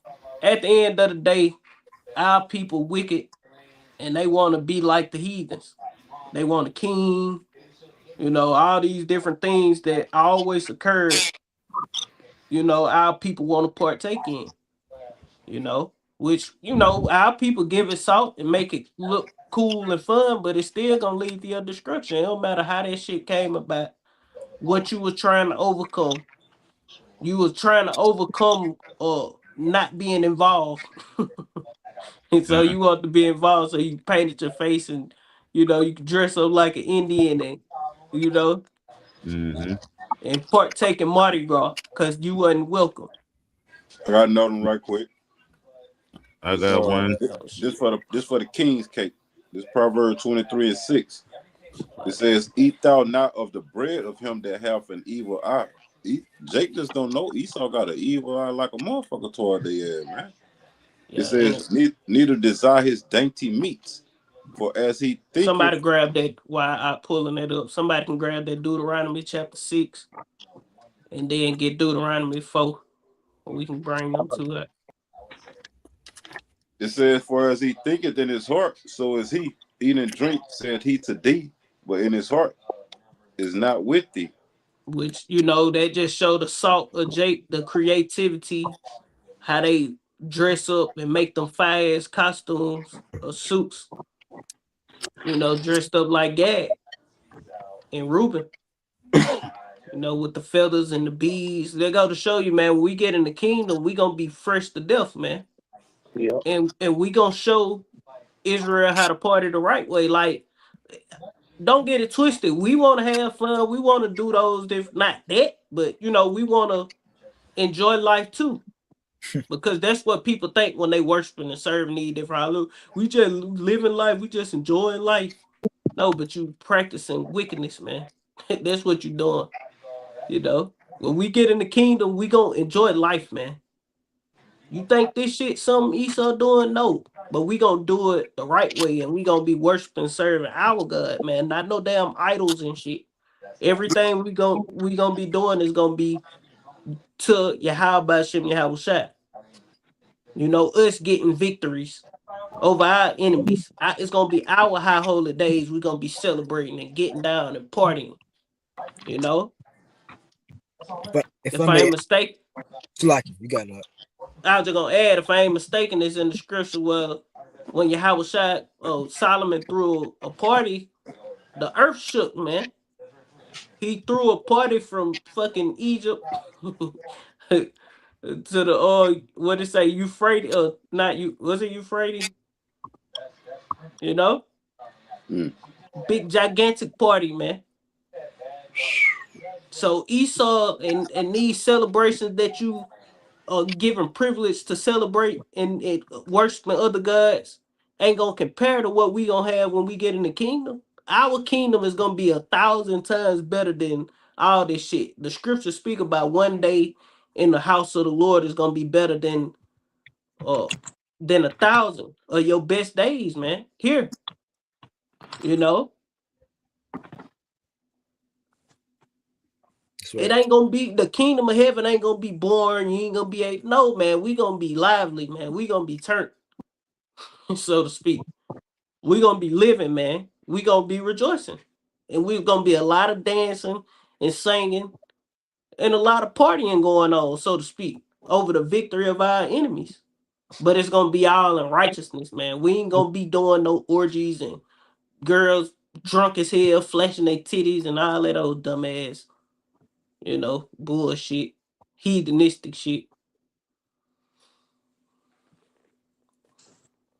[SPEAKER 1] at the end of the day, our people wicked, and they want to be like the heathens. They want a king, all these different things that always occurred, our people want to partake in, which, our people give it salt and make it look cool and fun, but it's still gonna lead to your destruction. It don't matter how that shit came about, what you were trying to overcome. You was trying to overcome not being involved. And so you want to be involved, so you painted your face and you can dress up like an Indian and you know
[SPEAKER 4] Mm-hmm.
[SPEAKER 1] and partake in Mardi Gras because you wasn't welcome.
[SPEAKER 8] I got another one right quick.
[SPEAKER 9] I got one.
[SPEAKER 8] This for the king's cake. This Proverbs 23:6. It says, "Eat thou not of the bread of him that hath an evil eye." Jake just don't know Esau got an evil eye like a motherfucker toward the air, man.
[SPEAKER 1] Yeah,
[SPEAKER 8] it says, "Neither desire his dainty meats, for as he thinketh."
[SPEAKER 1] Somebody grab that while I pulling it up. Somebody can grab that Deuteronomy chapter 6 and then get Deuteronomy 4. We can bring them to it.
[SPEAKER 8] It says, "For as he thinketh in his heart, so is he. Eat and drink, said he to thee, but in his heart is not with thee."
[SPEAKER 1] Which, that just showed the salt of Jake, the creativity, how they dress up and make them fire-ass costumes or suits, dressed up like Gad and Reuben, with the feathers and the bees. They go to show you, man, when we get in the kingdom, we gonna be fresh to death, man.
[SPEAKER 2] Yeah.
[SPEAKER 1] And we gonna show Israel how to party the right way. Like, don't get it twisted. We want to have fun. We want to do those different, not that, but we want to enjoy life too. Because that's what people think when they worshiping and serving these different. We just living life. We just enjoying life. No, but you practicing wickedness, man. That's what you doing. When we get in the kingdom, we gonna enjoy life, man. You think this shit something Esau doing? No, but we gonna do it the right way, and we gonna be worshiping, serving our God, man. Not no damn idols and shit. Everything we gonna be doing is gonna be to Yahweh Shem Yahweh Shai. Us getting victories over our enemies. It's gonna be our high holy days. We're gonna be celebrating and getting down and partying.
[SPEAKER 3] But if
[SPEAKER 1] If
[SPEAKER 3] I
[SPEAKER 1] I
[SPEAKER 3] may,
[SPEAKER 1] ain't mistaken,
[SPEAKER 3] Slacky, you got it.
[SPEAKER 1] I was just gonna add, if I ain't mistaken, it's in the scripture where when Yahweh Shai, Solomon threw a party, the earth shook, man. He threw a party from fucking Egypt to the what did it say, Euphrates? Not you. Was it Euphrates? You know,
[SPEAKER 8] Mm.
[SPEAKER 1] big gigantic party, man. So Esau and these celebrations that you are given privilege to celebrate and worshiping other gods ain't gonna compare to what we gonna have when we get in the kingdom. Our kingdom is gonna be 1,000 times better than all this shit. The scriptures speak about one day in the house of the Lord is gonna be better than 1,000 of your best days, man. Here, you know,
[SPEAKER 3] That's
[SPEAKER 1] it
[SPEAKER 3] right.
[SPEAKER 1] ain't gonna be the kingdom of heaven ain't gonna be boring. You ain't gonna be no, man. We gonna be lively, man. We gonna be turned, so to speak. We gonna be living, man. We gonna be rejoicing, and we're gonna be a lot of dancing and singing and a lot of partying going on, so to speak, over the victory of our enemies. But it's gonna be all in righteousness, man. We ain't gonna be doing no orgies and girls drunk as hell, flashing their titties and all that old dumbass, bullshit, heathenistic shit.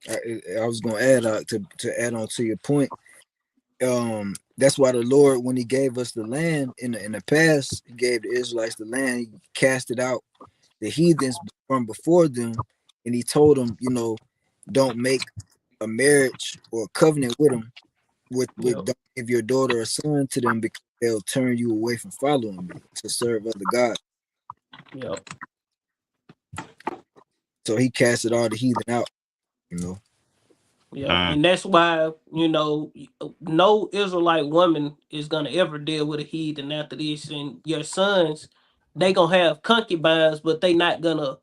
[SPEAKER 3] I was gonna add to add on to your point. That's why the Lord, when He gave us the land in the past, He gave the Israelites the land. He casted out the heathens from before them, and He told them, don't make a marriage or a covenant with them.
[SPEAKER 1] Yep.
[SPEAKER 3] Don't give your daughter or son to them because they'll turn you away from following me to serve other gods.
[SPEAKER 1] Yep.
[SPEAKER 3] So He casted all the heathen out.
[SPEAKER 1] Yeah, and that's why, no Israelite woman is gonna ever deal with a heathen after this. And your sons, they gonna have concubines, but they not gonna.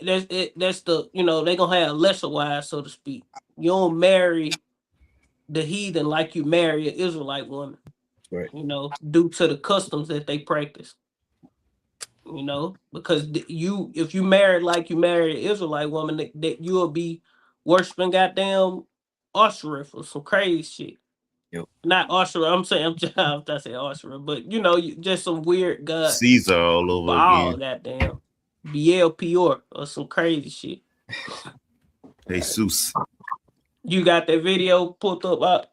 [SPEAKER 1] That's it. That's they gonna have lesser wives, so to speak. You don't marry the heathen like you marry an Israelite woman.
[SPEAKER 3] Right.
[SPEAKER 1] Due to the customs that they practice. Because if you marry like you marry an Israelite woman, that you'll be worshiping goddamn Oshereth or some crazy shit.
[SPEAKER 3] Yep.
[SPEAKER 1] Not Oshereth. I say Oshereth, but just some weird god
[SPEAKER 9] Caesar all over
[SPEAKER 1] for all
[SPEAKER 9] again.
[SPEAKER 1] goddamn BL Peor or some crazy shit.
[SPEAKER 9] Jesus.
[SPEAKER 1] You got that video put up?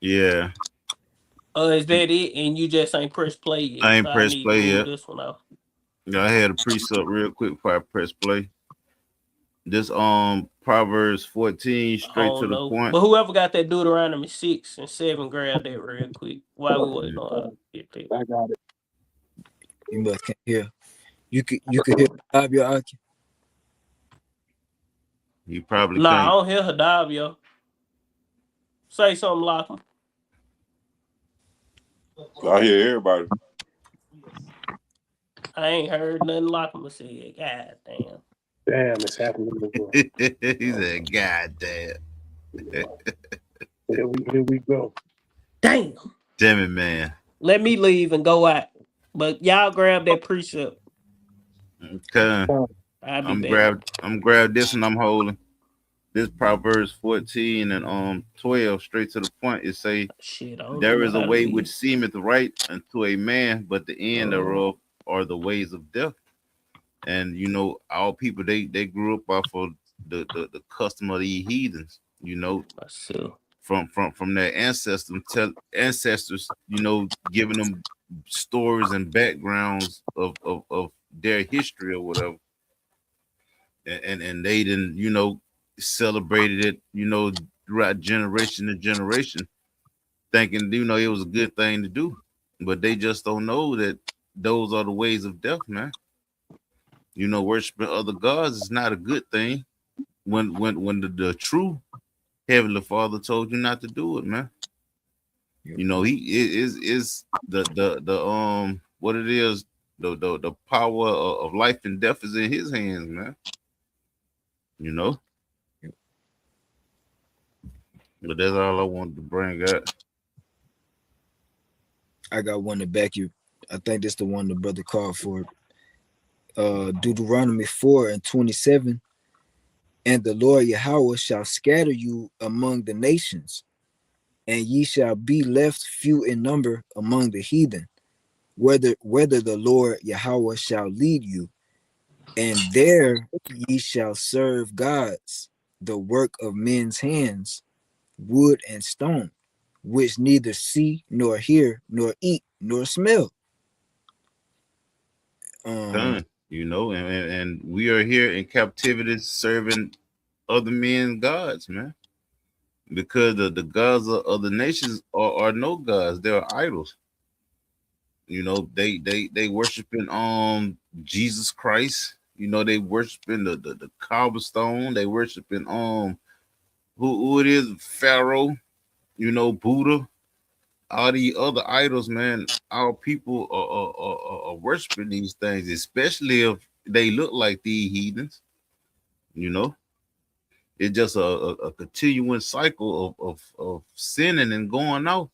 [SPEAKER 9] Yeah.
[SPEAKER 1] Is that it? And you just ain't press play yet.
[SPEAKER 4] I
[SPEAKER 1] So
[SPEAKER 4] ain't
[SPEAKER 1] I
[SPEAKER 4] press
[SPEAKER 1] need to
[SPEAKER 4] play
[SPEAKER 1] move
[SPEAKER 4] yet.
[SPEAKER 1] this one off.
[SPEAKER 4] Yeah, I had a precept real quick before I press play. This Proverbs 14,
[SPEAKER 1] I
[SPEAKER 4] straight to
[SPEAKER 1] don't
[SPEAKER 4] the
[SPEAKER 1] know.
[SPEAKER 4] point.
[SPEAKER 1] But whoever got that Deuteronomy 6 and 7, grab that real quick. While we waiting on her to get that.
[SPEAKER 2] I got it.
[SPEAKER 3] You must can't hear. You could hear your Aki.
[SPEAKER 4] You probably
[SPEAKER 1] Nah, I
[SPEAKER 4] can't.
[SPEAKER 1] don't hear her dive, yo. Say something, Lachlan.
[SPEAKER 8] I hear everybody.
[SPEAKER 1] I ain't heard nothing Lachlan say. God damn.
[SPEAKER 2] Damn, it's happening again.
[SPEAKER 4] He said, God damn.
[SPEAKER 2] Here we go.
[SPEAKER 1] Damn.
[SPEAKER 4] Damn it, man.
[SPEAKER 1] Let me leave and go out. But y'all grab that precept.
[SPEAKER 4] Okay.
[SPEAKER 1] I'll be
[SPEAKER 4] I'm
[SPEAKER 1] back.
[SPEAKER 4] grab this and I'm holding. This Proverbs 14 and 12, straight to the point. It say,
[SPEAKER 1] Shit, I don't even
[SPEAKER 4] there
[SPEAKER 1] know
[SPEAKER 4] is a
[SPEAKER 1] how to
[SPEAKER 4] way which
[SPEAKER 1] leave.
[SPEAKER 4] seemeth right unto a man, but the end thereof are the ways of death. And you know, our people they grew up off of the custom of the heathens, you know,
[SPEAKER 1] Myself.
[SPEAKER 4] from their ancestors, you know, giving them stories and backgrounds of their history or whatever. And they didn't, you know, celebrated it, you know, throughout generation to generation, thinking, you know, it was a good thing to do. But they just don't know that those are the ways of death, man. You know, worshiping other gods is not a good thing when the true Heavenly Father told you not to do it, man. You know, he is the what it is, the power of life and death is in his hands, man. You know. But that's all I wanted to bring up.
[SPEAKER 3] I got one to back you. I think that's the one the brother called for. Deuteronomy 4 and 27. And the Lord Yahweh shall scatter you among the nations, and ye shall be left few in number among the heathen, whether the Lord Yahweh shall lead you, and there ye shall serve gods, the work of men's hands, wood and stone, which neither see nor hear nor eat nor smell.
[SPEAKER 4] Done. You know, and we are here in captivity serving other men's gods, man. Because the gods of the nations are no gods, they are idols. You know, they worshiping Jesus Christ. You know, they worshiping the cobblestone, they worshiping who it is, Pharaoh, you know, Buddha, all the other idols, man. Our people are worshiping these things, especially if they look like the heathens, you know. It's just a continuing cycle of sinning and going out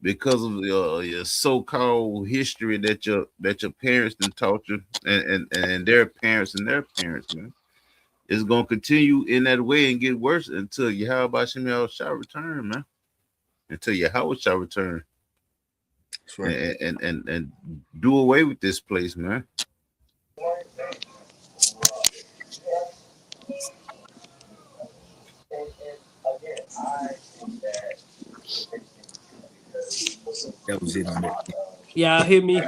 [SPEAKER 4] because of your so-called history that your parents done taught you, and their parents and their parents, man. It's gonna continue in that way and get worse until Yahweh shall return, man. Until Yahweh shall return.
[SPEAKER 3] That's right.
[SPEAKER 4] And do away with this place, man.
[SPEAKER 3] That was it on that.
[SPEAKER 1] Y'all hear me?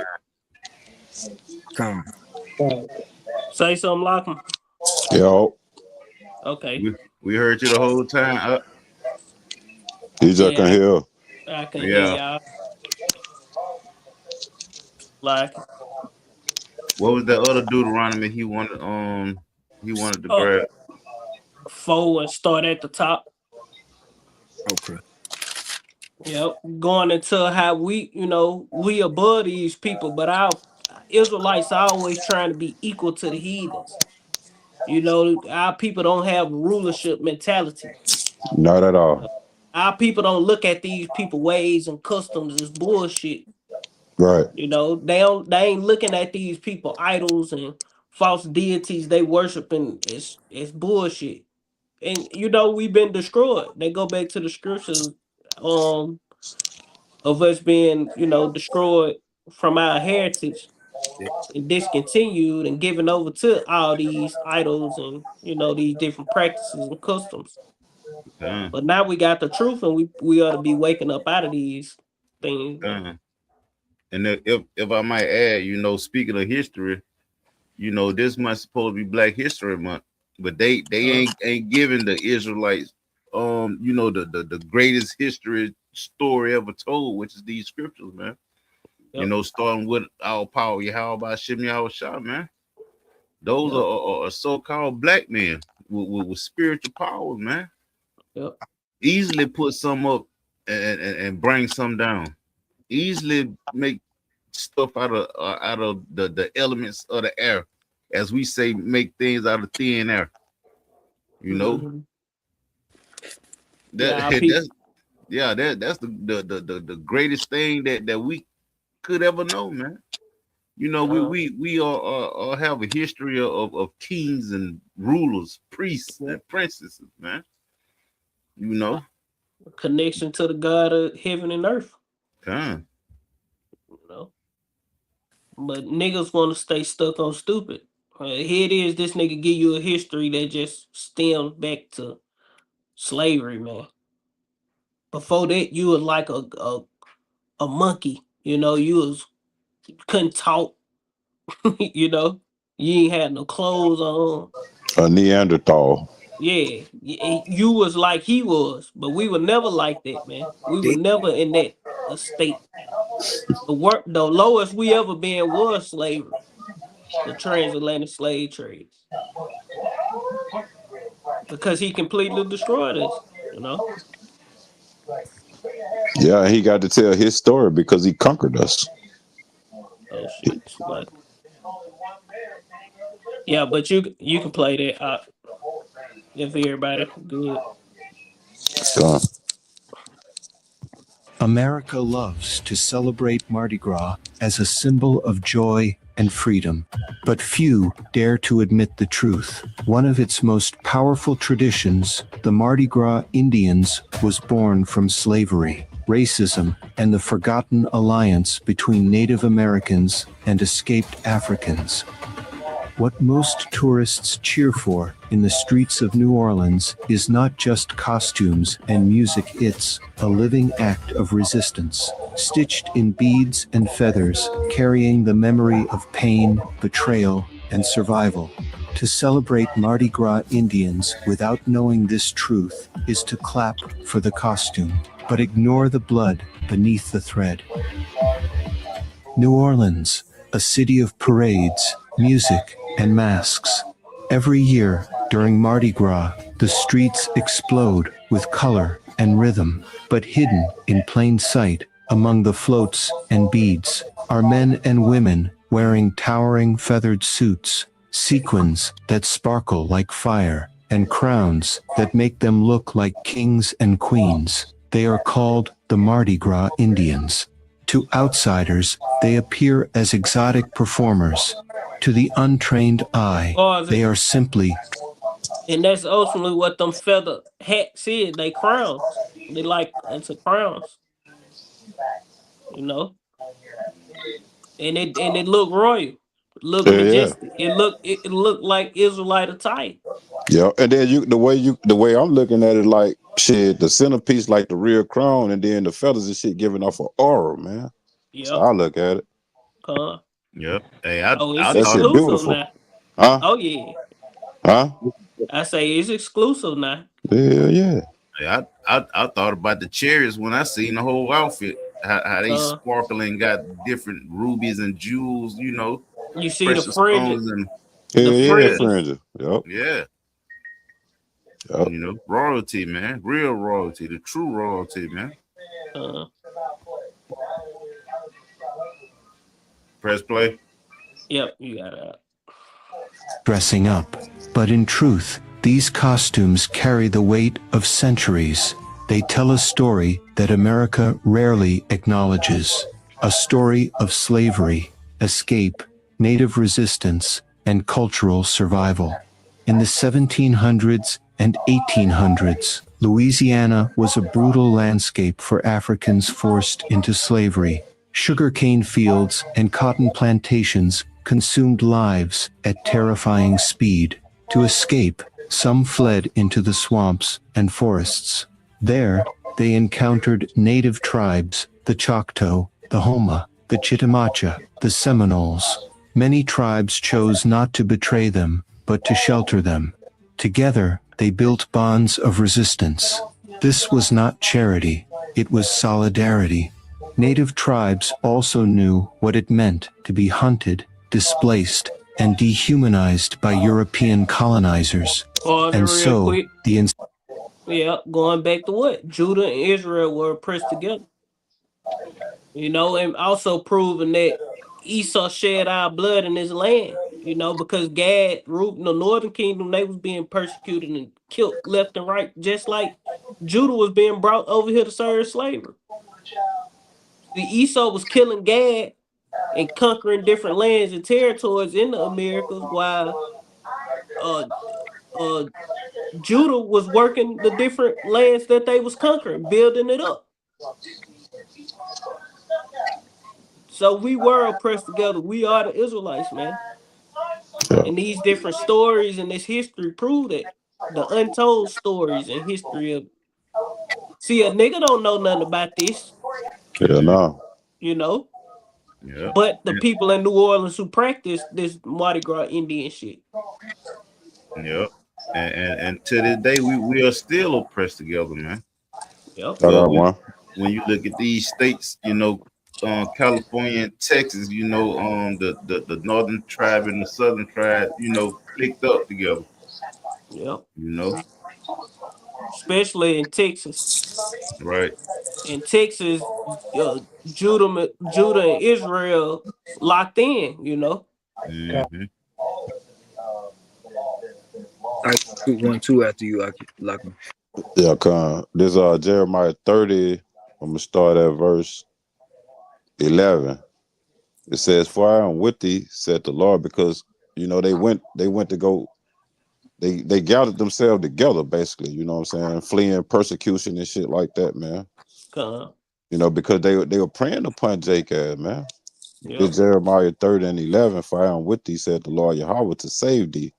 [SPEAKER 3] Come.
[SPEAKER 1] Say something, Lachlan.
[SPEAKER 8] Yo,
[SPEAKER 1] Okay.
[SPEAKER 4] We heard you the whole time.
[SPEAKER 8] he just can
[SPEAKER 1] Yeah,
[SPEAKER 8] hear.
[SPEAKER 1] I can hear
[SPEAKER 4] Yeah.
[SPEAKER 1] y'all. Like,
[SPEAKER 4] What was that other Deuteronomy he wanted to grab?
[SPEAKER 1] 4 and start at the top.
[SPEAKER 3] Okay.
[SPEAKER 1] Yep. Going into how we, we above these people, but our Israelites are always trying to be equal to the heathens. You know, our people don't have rulership mentality.
[SPEAKER 8] Not at all.
[SPEAKER 1] Our people don't look at these people ways and customs as bullshit.
[SPEAKER 8] Right.
[SPEAKER 1] You know, they ain't looking at these people idols and false deities they worshiping as bullshit. And we've been destroyed. They go back to the scriptures um of us being, destroyed from our heritage
[SPEAKER 3] Yeah.
[SPEAKER 1] and discontinued and given over to all these idols and these different practices and customs.
[SPEAKER 4] Okay.
[SPEAKER 1] But now we got the truth and we ought to be waking up out of these. things.
[SPEAKER 4] And if I might add, you know, speaking of history, you know, this month supposed to be Black History Month, but they ain't giving the Israelites, you know, the greatest history story ever told, which is these scriptures, man.
[SPEAKER 1] Yep.
[SPEAKER 4] You know, starting with our power, Yahweh Shem Yahushua, man. Those are so-called black men with spiritual powers, man.
[SPEAKER 1] Yep.
[SPEAKER 4] Easily put some up and bring some down. Easily make stuff out of the elements of the air, as we say, make things out of thin air. You know, that's the greatest thing that we could ever know, man. You know, we are have a history of kings and rulers, priests and princesses, man. You know,
[SPEAKER 1] connection to the God of heaven and earth.
[SPEAKER 4] you
[SPEAKER 1] know, but niggas want to stay stuck on stupid. Here it is. This nigga give you a history that just stems back to slavery, man. Before that, you was like a monkey. You know, you couldn't talk. You know, you ain't had no clothes on.
[SPEAKER 8] A Neanderthal.
[SPEAKER 1] Yeah, you was like he was, but we were never like that, man. We were never in that state. The lowest we ever been was slavery, the transatlantic slave trades, because he completely destroyed us. You know.
[SPEAKER 8] Yeah, he got to tell his story because he conquered us.
[SPEAKER 1] Oh shit! But yeah, but you can play that if everybody good.
[SPEAKER 8] Gone.
[SPEAKER 11] America loves to celebrate Mardi Gras as a symbol of joy and freedom, but few dare to admit the truth. One of its most powerful traditions, the Mardi Gras Indians, was born from slavery, racism, and the forgotten alliance between Native Americans and escaped Africans. What most tourists cheer for in the streets of New Orleans is not just costumes and music, it's a living act of resistance, stitched in beads and feathers, carrying the memory of pain, betrayal, and survival. To celebrate Mardi Gras Indians without knowing this truth is to clap for the costume, but ignore the blood beneath the thread. New Orleans, a city of parades, music, and masks. Every year, during Mardi Gras, the streets explode with color and rhythm, but hidden in plain sight, among the floats and beads, are men and women wearing towering feathered suits, sequins that sparkle like fire, and crowns that make them look like kings and queens. They are called the Mardi Gras Indians. To outsiders, they appear as exotic performers. To the untrained eye, they are simply...
[SPEAKER 1] And that's ultimately what them feather hats is. They crowns. They like into crowns. You know? And it look royal. Look majestic. It look like Israelite attire.
[SPEAKER 8] Yeah, and then the way I'm looking at it, like shit, the centerpiece like the real crown, and then the feathers and shit giving off an aura, man.
[SPEAKER 1] Yeah,
[SPEAKER 8] so I look at it.
[SPEAKER 4] Yep. Hey,
[SPEAKER 1] it's
[SPEAKER 8] that shit
[SPEAKER 1] exclusive
[SPEAKER 8] beautiful.
[SPEAKER 1] now.
[SPEAKER 8] Huh?
[SPEAKER 1] Oh yeah.
[SPEAKER 8] Huh?
[SPEAKER 1] I say it's exclusive now.
[SPEAKER 8] Yeah.
[SPEAKER 4] Hey, I thought about the cherries when I seen the whole outfit. How they sparkling, got different rubies and jewels, you know.
[SPEAKER 1] You see the fringes
[SPEAKER 4] and
[SPEAKER 8] fringes. Yep.
[SPEAKER 4] Yeah.
[SPEAKER 8] Yep.
[SPEAKER 4] You know, royalty, man. Real royalty, the true royalty, man. Press play.
[SPEAKER 1] Yep, you got it.
[SPEAKER 11] Dressing up. But in truth, these costumes carry the weight of centuries. They tell a story that America rarely acknowledges. A story of slavery, escape, native resistance, and cultural survival. In the 1700s and 1800s, Louisiana was a brutal landscape for Africans forced into slavery. Sugarcane fields and cotton plantations consumed lives at terrifying speed. To escape, some fled into the swamps and forests. There, they encountered native tribes the Choctaw, the Homa, the Chitimacha, the Seminoles. Many tribes chose not to betray them, but to shelter them. Together, they built bonds of resistance. This was not charity, it was solidarity. Native tribes also knew what it meant to be hunted, displaced, and dehumanized by European colonizers.
[SPEAKER 1] Pause it
[SPEAKER 11] And
[SPEAKER 1] real
[SPEAKER 11] so,
[SPEAKER 1] quick. Yeah, going back to what? Judah and Israel were oppressed together. You know, and also proving that Esau shed our blood in his land, you know, because Gad, Reuben, the northern kingdom, they was being persecuted and killed left and right, just like Judah was being brought over here to serve slavery. The Esau was killing Gad and conquering different lands and territories in the Americas, while uh uh Judah was working the different lands that they was conquering, building it up. So we were oppressed together. We are the Israelites, man.
[SPEAKER 8] Yeah.
[SPEAKER 1] And these different stories and this history prove that. The untold stories and history of. See, a nigga don't know nothing about this,
[SPEAKER 8] Yeah, no.
[SPEAKER 1] you know.
[SPEAKER 4] Yep.
[SPEAKER 1] But the people in New Orleans who practice this Mardi Gras Indian shit.
[SPEAKER 4] Yep. And to this day, we are still oppressed together, man.
[SPEAKER 1] Yep.
[SPEAKER 8] I
[SPEAKER 4] But
[SPEAKER 8] got one.
[SPEAKER 4] when you look at these states, you know, California and Texas, you know, the northern tribe and the southern tribe, you know, clicked up together.
[SPEAKER 1] Yep.
[SPEAKER 4] You know,
[SPEAKER 1] Especially in Texas.
[SPEAKER 4] right?
[SPEAKER 1] In Texas, Judah and Israel locked in, you know.
[SPEAKER 4] Mm-hmm.
[SPEAKER 3] I shoot 1-2 after you, Lachlan.
[SPEAKER 8] Yeah, come. This Jeremiah 30. I'm gonna start at verse 11. It says, "For I am with thee," said the Lord, because you know they went to go. They gathered themselves together, basically. You know what I'm saying, fleeing persecution and shit like that, man.
[SPEAKER 1] Come.
[SPEAKER 8] You know, because they were praying upon Jacob, man.
[SPEAKER 1] Yep.
[SPEAKER 8] This Jeremiah 30 and 11. "For I am with thee," said the Lord Yahweh, "to save thee.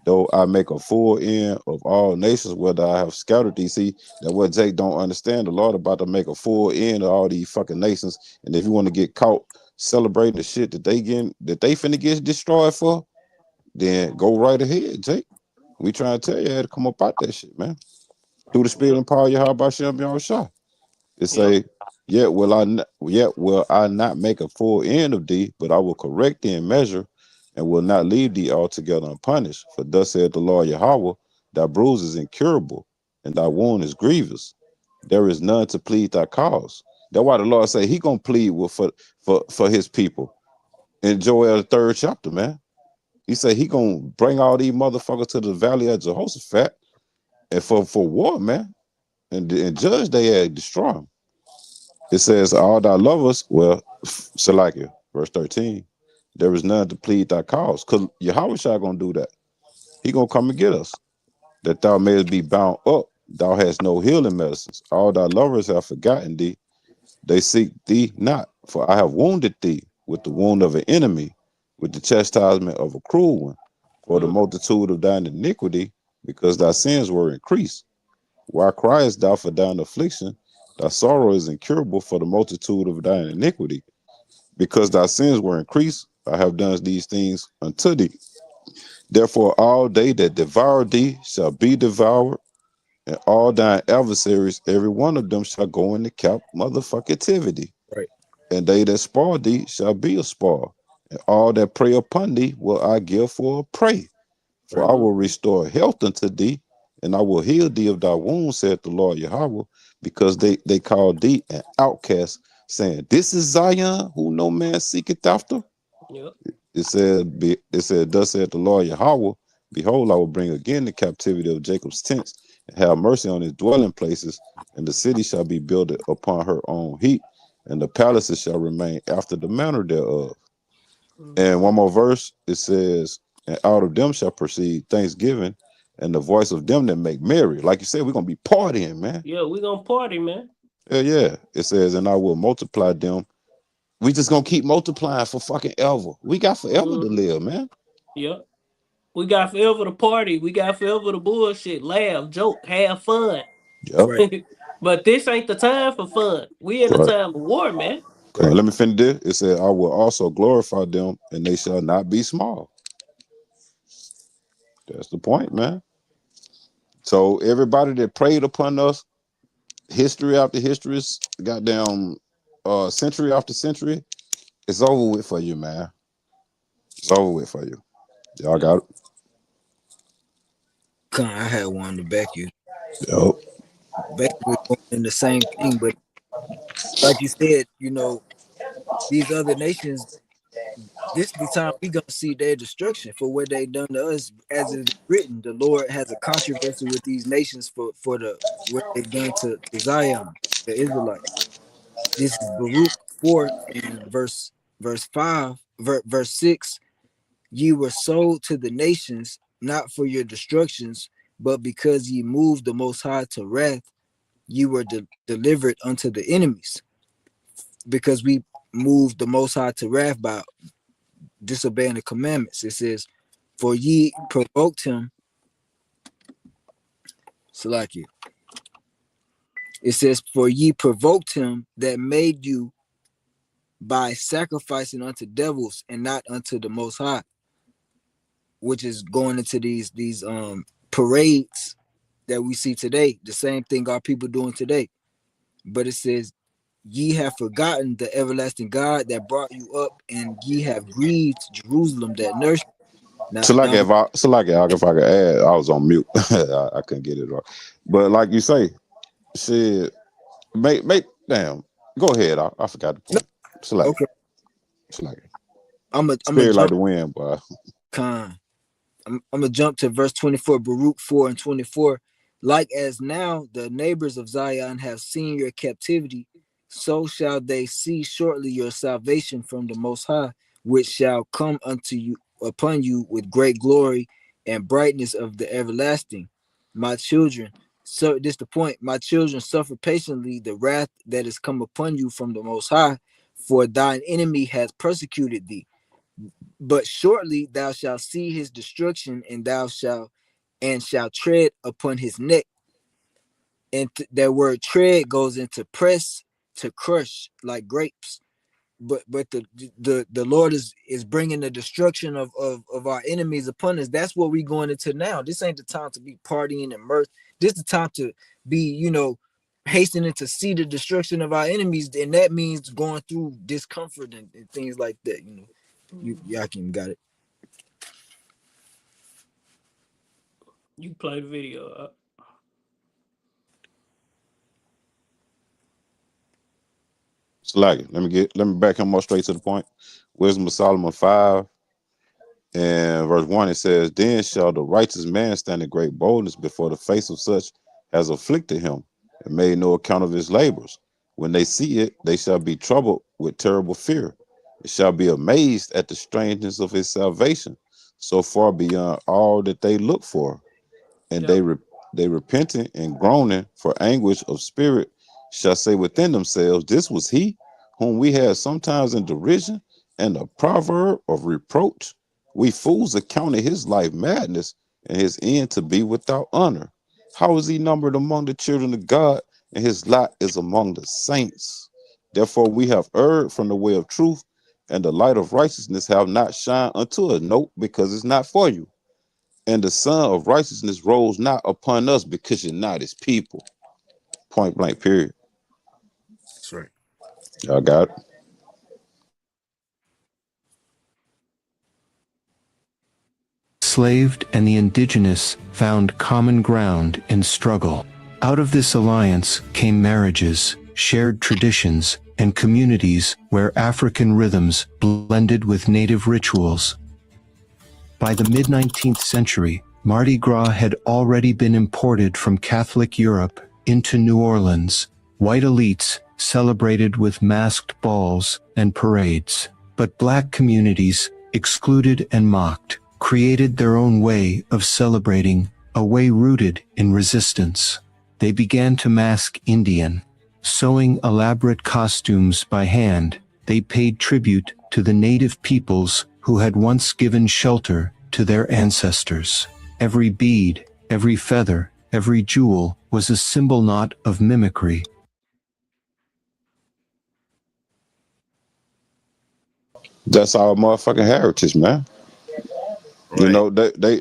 [SPEAKER 8] Though I make a full end of all nations, whether I have scattered thee." See, that what Jake don't understand. The Lord about to make a full end of all these fucking nations. And if you want to get caught celebrating the shit that they finna get destroyed for, then go right ahead, Jake. We trying to tell you how to come up out that shit, man. Through the spirit
[SPEAKER 1] Yep.
[SPEAKER 8] and power of Yahweh Bashem Yahushua. It
[SPEAKER 1] Yep.
[SPEAKER 8] say, yet will I not make a full end of thee, but I will correct thee in measure, and will not leave thee altogether unpunished. For thus saith the Lord Yahweh, thy bruise is incurable, and thy wound is grievous. There is none to plead thy cause. That's why the Lord say he gonna plead for his people. In Joel the 3rd chapter, man. He said he gonna bring all these motherfuckers to the valley of Jehoshaphat and for war, man. And judge they had destroy them. It says, "All thy lovers," well, Salakia, verse 13, "there is none to plead thy cause." Because Yahweh shall gonna do that. He gonna come and get us. "That thou mayest be bound up, thou hast no healing medicines. All thy lovers have forgotten thee. They seek thee not. For I have wounded thee with the wound of an enemy, with the chastisement of a cruel one. For the multitude of thine iniquity, because thy sins were increased. Why criest thou for thine affliction? Thy sorrow is incurable for the multitude of thine iniquity. Because thy sins were increased, I have done these things unto thee. Therefore, all they that devour thee shall be devoured, and all thine adversaries, every one of them shall go into captivity.
[SPEAKER 3] Right.
[SPEAKER 8] And they that spoil thee shall be a spoil, and all that prey upon thee will I give for a prey. For I will restore health unto thee, and I will heal thee of thy wounds, saith the Lord Yahweh, because they call thee an outcast, saying, This is Zion, who no man seeketh after.
[SPEAKER 1] Yep.
[SPEAKER 8] It said, Thus saith the Lord Yahweh, Behold, I will bring again the captivity of Jacob's tents, and have mercy on his dwelling places, and the city shall be built upon her own heap, and the palaces shall remain after the manner thereof. And one more verse, it says, "And out of them shall proceed thanksgiving, and the voice of them that make merry." Like you said, we're gonna be partying, man.
[SPEAKER 1] Yeah, we gonna party, man.
[SPEAKER 8] Yeah. It says, "And I will multiply them." We just gonna keep multiplying for fucking ever. We got forever to live, man.
[SPEAKER 1] Yep. We got forever to party. We got forever to bullshit, laugh, joke, have fun.
[SPEAKER 8] Yep.
[SPEAKER 3] Right.
[SPEAKER 1] But this ain't the time for fun. We in a
[SPEAKER 8] Right.
[SPEAKER 1] time of war, man.
[SPEAKER 8] Let me finish this. It said, I will also glorify them, and they shall not be small. That's the point, man. So everybody that preyed upon us, history after history, goddamn century after century, it's over with for you, man. It's over with for you. Y'all got it.
[SPEAKER 3] I had one to back you.
[SPEAKER 8] Yep.
[SPEAKER 3] Basically going in the same thing, but like you said, you know, these other nations, this is the time we gonna see their destruction for what they done to us. As it is written, the Lord has a controversy with these nations for the what they've done to Zion, the Israelites. This is Baruch 4 and verse 5, verse 6. Ye were sold to the nations, not for your destructions, but because ye moved the Most High to wrath, ye were delivered unto the enemies. Because we moved the Most High to wrath by disobeying the commandments. It says, for ye provoked him, Salakia. It says, for ye provoked him that made you by sacrificing unto devils and not unto the Most High, which is going into these parades that we see today. The same thing our people doing today. But it says, ye have forgotten the everlasting God that brought you up, and ye have grieved Jerusalem that nursed.
[SPEAKER 8] So like if I could add, I was on mute. I couldn't get it right. But like you say, shit, make damn. Go ahead. I forgot the point.
[SPEAKER 3] Okay.
[SPEAKER 8] I'm a
[SPEAKER 3] Spirit
[SPEAKER 8] jump, like the wind, boy.
[SPEAKER 3] I'm gonna jump to verse 24, Baruch 4 and 24. Like as now the neighbors of Zion have seen your captivity, so shall they see shortly your salvation from the Most High, which shall come unto you upon you with great glory and brightness of the everlasting. My children, so this the point. My children, suffer patiently the wrath that is come upon you from the Most High, for thine enemy has persecuted thee. But shortly thou shalt see his destruction, and thou shalt tread upon his neck. And that word tread goes into press, to crush like grapes. But the Lord is bringing the destruction of our enemies upon us. That's what we're going into now. This ain't the time to be partying and mirth. This is the time to be, you know, hastening to see the destruction of our enemies, and that means going through discomfort and things like that. You know, Yakin got it.
[SPEAKER 1] You play the video.
[SPEAKER 8] Let me back him more straight to the point. Wisdom of Solomon 5 and verse 1, it says, then shall the righteous man stand in great boldness before the face of such as afflicted him, and made no account of his labors. When they see it, they shall be troubled with terrible fear. It shall be amazed at the strangeness of his salvation, so far beyond all that they look for. And they repenting and groaning for anguish of spirit shall say within themselves, this was he whom we had sometimes in derision and a proverb of reproach. We fools accounted his life madness and his end to be without honor. How is he numbered among the children of God, and his lot is among the saints? Therefore we have erred from the way of truth, and the light of righteousness have not shined unto us. Nope, because it's not for you. And the sun of righteousness rose not upon us, because you're not his people. Point blank, period.
[SPEAKER 3] That's right.
[SPEAKER 8] Y'all got it.
[SPEAKER 11] Enslaved and the indigenous found common ground in struggle. Out of this alliance came marriages, shared traditions, and communities where African rhythms blended with native rituals. By the mid-19th century, Mardi Gras had already been imported from Catholic Europe into New Orleans. White elites celebrated with masked balls and parades, but black communities, excluded and mocked, created their own way of celebrating, a way rooted in resistance. They began to mask Indian. Sewing elaborate costumes by hand, they paid tribute to the native peoples who had once given shelter to their ancestors. Every bead, every feather, Every jewel was a symbol not of mimicry.
[SPEAKER 8] That's our motherfucking heritage, man. You
[SPEAKER 4] Right.
[SPEAKER 8] know,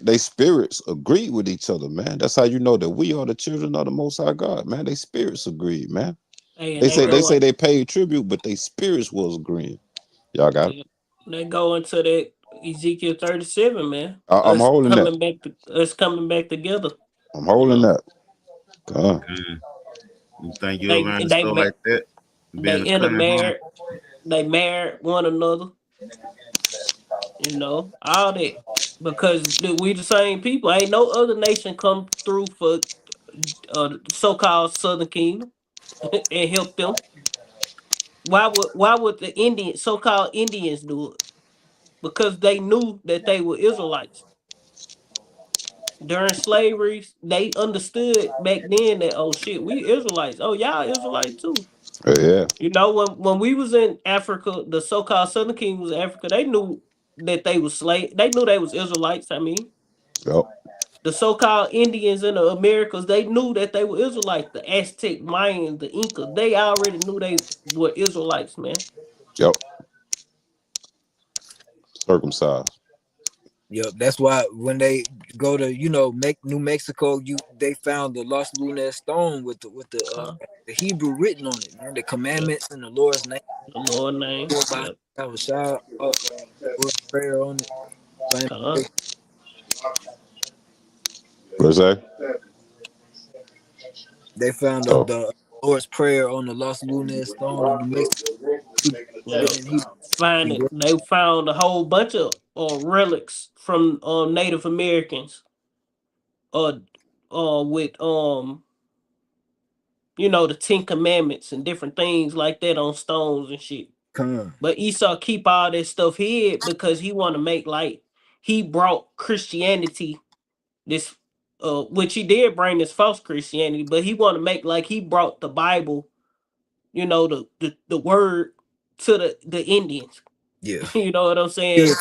[SPEAKER 8] they spirits agree with each other, man. That's how you know that we are the children of the Most High God, man. They spirits agree, man.
[SPEAKER 1] Hey, and
[SPEAKER 8] They
[SPEAKER 1] they
[SPEAKER 8] say
[SPEAKER 4] Right.
[SPEAKER 8] they
[SPEAKER 1] go
[SPEAKER 8] say they paid tribute, but they spirits was agreeing. Y'all got it.
[SPEAKER 1] yeah, they go into that Ezekiel 37, man.
[SPEAKER 8] I'm holding that.
[SPEAKER 1] Us coming back together.
[SPEAKER 8] I'm
[SPEAKER 1] You
[SPEAKER 8] holding
[SPEAKER 1] know,
[SPEAKER 8] that.
[SPEAKER 4] You think you'll
[SPEAKER 1] they
[SPEAKER 4] learn
[SPEAKER 1] they
[SPEAKER 4] stuff
[SPEAKER 1] ma-
[SPEAKER 4] like that?
[SPEAKER 1] they
[SPEAKER 4] Being a coming home.
[SPEAKER 1] intermarried, they married one another. You know, all that because we the same people. Ain't no other nation come through for so-called Southern Kingdom and help them. Why would the Indian so-called Indians do it? Because they knew that they were Israelites. During slavery, they understood back then that oh shit, we Israelites. Oh y'all Israelites too.
[SPEAKER 8] Yeah.
[SPEAKER 1] You know when we was in Africa, the so-called Southern Kingdom was in Africa. They knew that they was slave. They knew they was Israelites. I mean,
[SPEAKER 8] Yep.
[SPEAKER 1] the so-called Indians in the Americas, they knew that they were Israelites. The Aztec, Mayans, the Incas, they already knew they were Israelites, man.
[SPEAKER 8] Yep. Circumcised.
[SPEAKER 3] Yep, that's why when they go to make New Mexico, they found the Lost Lunar stone with
[SPEAKER 1] Uh,
[SPEAKER 3] the Hebrew written on it, man. The
[SPEAKER 1] yep.
[SPEAKER 3] commandments in the Lord's name,
[SPEAKER 1] The Lord name.
[SPEAKER 3] Lord by
[SPEAKER 1] Yep.
[SPEAKER 3] our shout, Lord's prayer on it.
[SPEAKER 1] Con.
[SPEAKER 8] What's that?
[SPEAKER 3] They found
[SPEAKER 8] Oh.
[SPEAKER 3] the Lord's prayer on the Lost Lunar stone in New Mexico,
[SPEAKER 1] Yep.
[SPEAKER 3] written in Hebrew.
[SPEAKER 1] They found a whole bunch of relics from Native Americans, uh, with the Ten Commandments and different things like that on stones and shit.
[SPEAKER 3] Con.
[SPEAKER 1] But Esau keep all that stuff hid because he want to make like he brought Christianity this which he did bring this false Christianity, but he want to make like he brought the Bible, the word to the Indians.
[SPEAKER 3] Yeah.
[SPEAKER 1] You know what I'm
[SPEAKER 3] Yeah.
[SPEAKER 1] saying?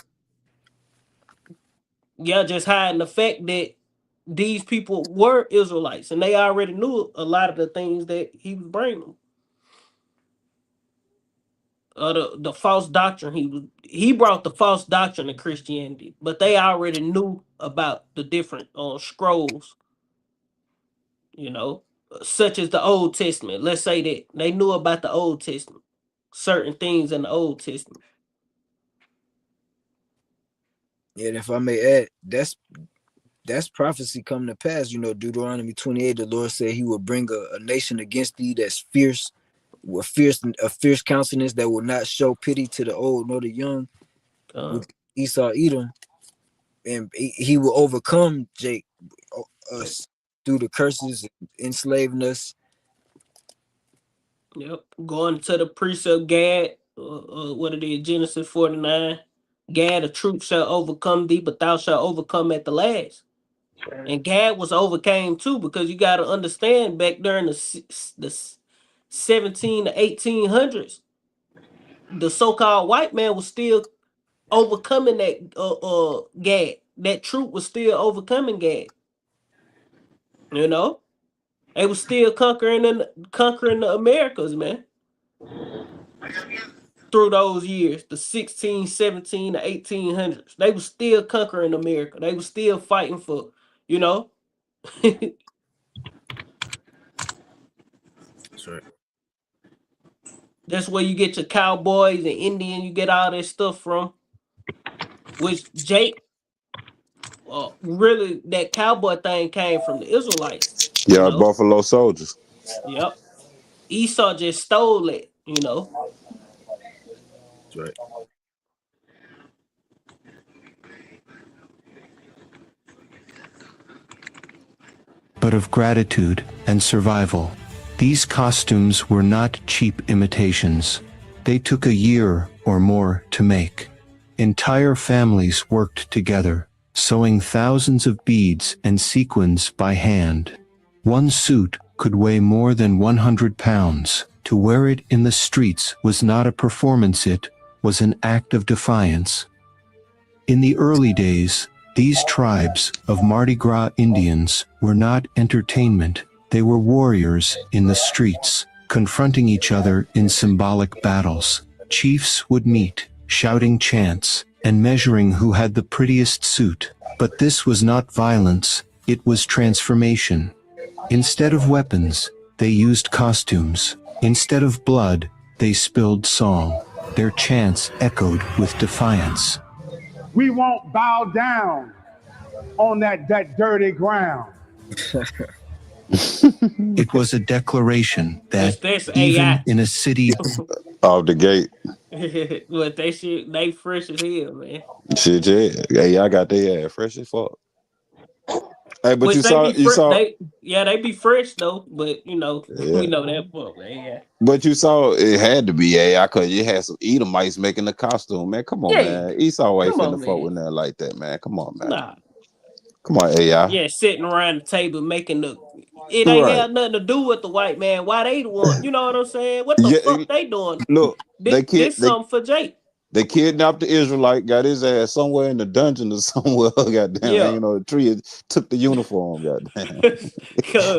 [SPEAKER 1] Yeah, just hiding the fact that these people were Israelites and they already knew a lot of the things that he was bringing them. The false doctrine he brought the false doctrine of Christianity, but they already knew about the different scrolls, such as the Old Testament. Let's say that they knew about the Old Testament, certain things in the Old Testament.
[SPEAKER 3] Yeah, and if I may add, that's prophecy coming to pass. Deuteronomy 28, the Lord said he will bring a nation against thee that's fierce, with a fierce countenance that will not show pity to the old nor the young,
[SPEAKER 1] Uh,
[SPEAKER 3] with Esau Edom, and he will overcome us through the curses, enslaving us.
[SPEAKER 1] yep. Going to the precept Gad, what it is, Genesis 49. Gad, a truth shall overcome thee, but thou shalt overcome at the last. And Gad was overcame too, because you got to understand back during the 17 to 1800s, the so-called white man was still overcoming that Gad. That truth was still overcoming Gad. You know, they was still conquering the Americas, man. Through those years, the 16, 17, to 1800s, they was still conquering America. They was still fighting for, you know.
[SPEAKER 3] That's right.
[SPEAKER 1] That's where you get your cowboys and Indian. You get all that stuff from. Which Jake, really, that cowboy thing came from the Israelites. You
[SPEAKER 8] Yeah,
[SPEAKER 1] know.
[SPEAKER 8] Buffalo Soldiers.
[SPEAKER 1] Yep. Esau just stole it. You know.
[SPEAKER 3] That's right.
[SPEAKER 11] But of gratitude and survival. These costumes were not cheap imitations. They took a year or more to make. Entire families worked together, sewing thousands of beads and sequins by hand. One suit could weigh more than 100 pounds. To wear it in the streets was not a performance, it was an act of defiance. In the early days, These tribes of Mardi Gras Indians were not entertainment, they were warriors in the streets, confronting each other in symbolic battles. Chiefs would meet, shouting chants, and measuring who had the prettiest suit. But this was not violence, it was transformation. Instead of weapons, they used costumes. Instead of blood, they spilled song. Their chants echoed with defiance.
[SPEAKER 12] We won't bow down on that dirty ground.
[SPEAKER 11] It was a declaration that
[SPEAKER 1] That's
[SPEAKER 11] even
[SPEAKER 1] AI.
[SPEAKER 11] in a city
[SPEAKER 8] Off the gate.
[SPEAKER 1] But they fresh as hell, man.
[SPEAKER 8] Shit, yeah. Hey, I got their ass fresh as fuck. Hey, but
[SPEAKER 1] Which they be
[SPEAKER 8] you saw
[SPEAKER 1] they be fresh though. But you know, we
[SPEAKER 8] yeah.
[SPEAKER 1] know that part, man. Yeah.
[SPEAKER 8] But you saw it had to be AI because you had some Edomites making the costume, man. Come on,
[SPEAKER 1] Yeah.
[SPEAKER 8] man. Esau ain't
[SPEAKER 1] Come on,
[SPEAKER 8] finna fuck
[SPEAKER 1] man.
[SPEAKER 8] with that like that, man. Come on, man.
[SPEAKER 1] Nah.
[SPEAKER 8] Come on, AI.
[SPEAKER 1] Yeah, sitting around the table making it ain't
[SPEAKER 8] Right.
[SPEAKER 1] have nothing to do with the white man. Why they the one? You know what I'm saying? What the
[SPEAKER 8] Yeah,
[SPEAKER 1] fuck they doing?
[SPEAKER 8] look,
[SPEAKER 1] This something for Jake.
[SPEAKER 8] they kidnapped the Israelite, got his ass somewhere in the dungeon or somewhere, goddamn,
[SPEAKER 1] Yeah.
[SPEAKER 8] hanging on the tree, and took the uniform, goddamn.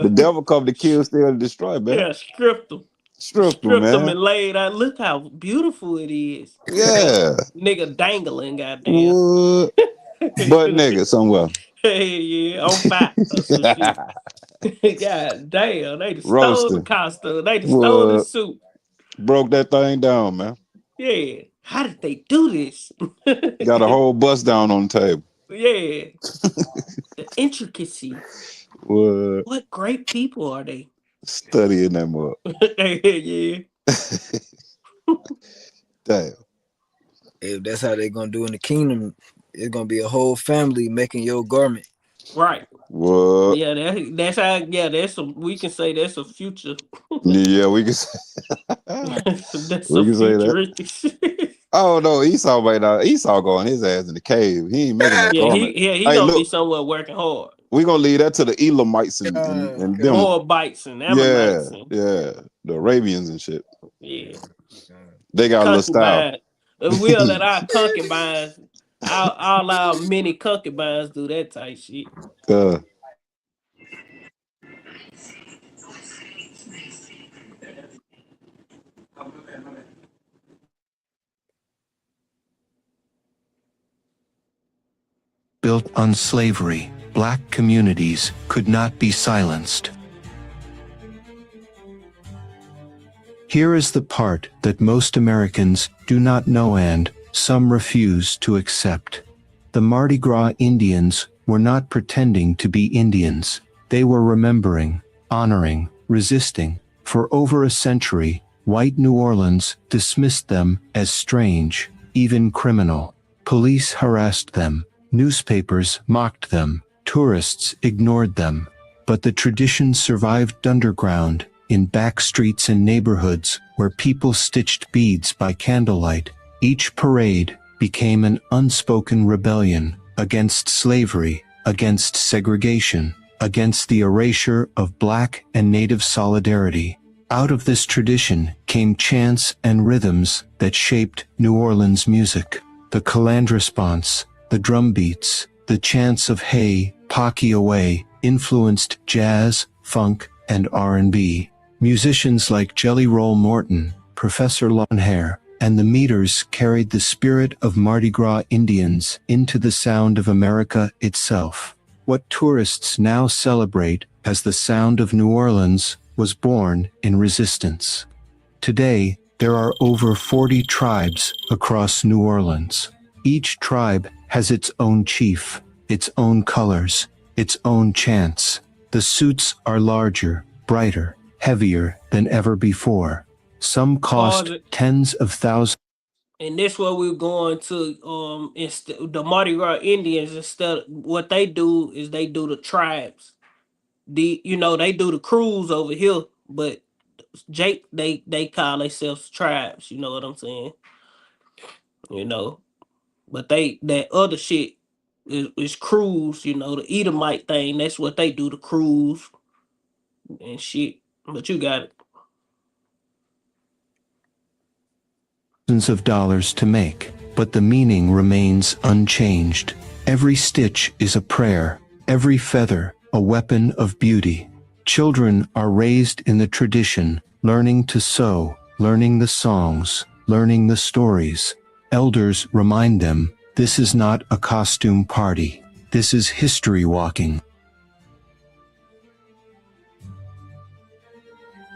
[SPEAKER 8] The
[SPEAKER 1] Cause
[SPEAKER 8] devil come to kill, steal, and destroy, man.
[SPEAKER 1] yeah, stripped them.
[SPEAKER 8] Stripped him,
[SPEAKER 1] Stripped them
[SPEAKER 8] man.
[SPEAKER 1] and laid out. Look how beautiful it is.
[SPEAKER 8] Yeah.
[SPEAKER 1] Nigga dangling, goddamn.
[SPEAKER 8] What? Butt nigga somewhere.
[SPEAKER 1] Hey, yeah, on fire or some shit. God damn, they just stole the
[SPEAKER 8] Roasting.
[SPEAKER 1] costume. They just stole the
[SPEAKER 8] What?
[SPEAKER 1] suit.
[SPEAKER 8] Broke that thing down, man.
[SPEAKER 1] Yeah. How did they do this?
[SPEAKER 8] Got a whole bust down on the table.
[SPEAKER 1] Yeah. The intricacy. What great people are they?
[SPEAKER 8] Studying that mug.
[SPEAKER 1] Yeah.
[SPEAKER 8] Damn.
[SPEAKER 3] If that's how they're gonna do in the kingdom, it's gonna be a whole family making your garment.
[SPEAKER 1] Right.
[SPEAKER 8] What?
[SPEAKER 1] Yeah, that's how. Yeah, we can say that's a future.
[SPEAKER 8] Yeah, we can say
[SPEAKER 1] That's
[SPEAKER 8] we
[SPEAKER 1] some
[SPEAKER 8] can say that.
[SPEAKER 1] futuristic shit.
[SPEAKER 8] Oh no, Esau might not. Esau going his ass in the cave. He ain't making that
[SPEAKER 1] Yeah,
[SPEAKER 8] garment.
[SPEAKER 1] he
[SPEAKER 8] Hey,
[SPEAKER 1] gonna be
[SPEAKER 8] look,
[SPEAKER 1] somewhere working hard.
[SPEAKER 8] we gonna leave that to the Elamites and them.
[SPEAKER 1] Moabites and Ammonites.
[SPEAKER 8] Yeah, the Arabians and shit.
[SPEAKER 1] Yeah.
[SPEAKER 8] They got a little style.
[SPEAKER 1] Concubine. And we'll let our concubines, all our many concubines do that type shit.
[SPEAKER 11] built on slavery, black communities could not be silenced. Here is the part that most Americans do not know and some refuse to accept. The Mardi Gras Indians were not pretending to be Indians. They were remembering, honoring, resisting. For over a century, white New Orleans dismissed them as strange, even criminal. Police harassed them. Newspapers mocked them. Tourists ignored them. But the tradition survived underground, in back streets and neighborhoods where people stitched beads by candlelight. Each parade became an unspoken rebellion against slavery, against segregation, against the erasure of Black and Native solidarity. Out of this tradition came chants and rhythms that shaped New Orleans music. The calandresponse, the drum beats, the chants of "Hey, Pocky away" influenced jazz, funk, and R&B. Musicians like Jelly Roll Morton, Professor Longhair, and the Meters carried the spirit of Mardi Gras Indians into the sound of America itself. What tourists now celebrate as the sound of New Orleans was born in resistance. Today, there are over 40 tribes across New Orleans. Each tribe has its own chief, its own colors, its own chants. The suits are larger, brighter, heavier than ever before. Some cost tens of thousands.
[SPEAKER 1] And this what we're going to the Mardi Gras Indians. Instead, what they do is they do the tribes. They do the crews over here, but Jake they call themselves tribes. You know what I'm saying? But that other shit is crews. The Edomite thing. That's what they do, the crews and shit. But you got it.
[SPEAKER 11] Of dollars to make, but the meaning remains unchanged. Every stitch is a prayer, every feather a weapon of beauty. Children are raised in the tradition, learning to sew, learning the songs, learning the stories. Elders remind them, this is not a costume party. This is history walking.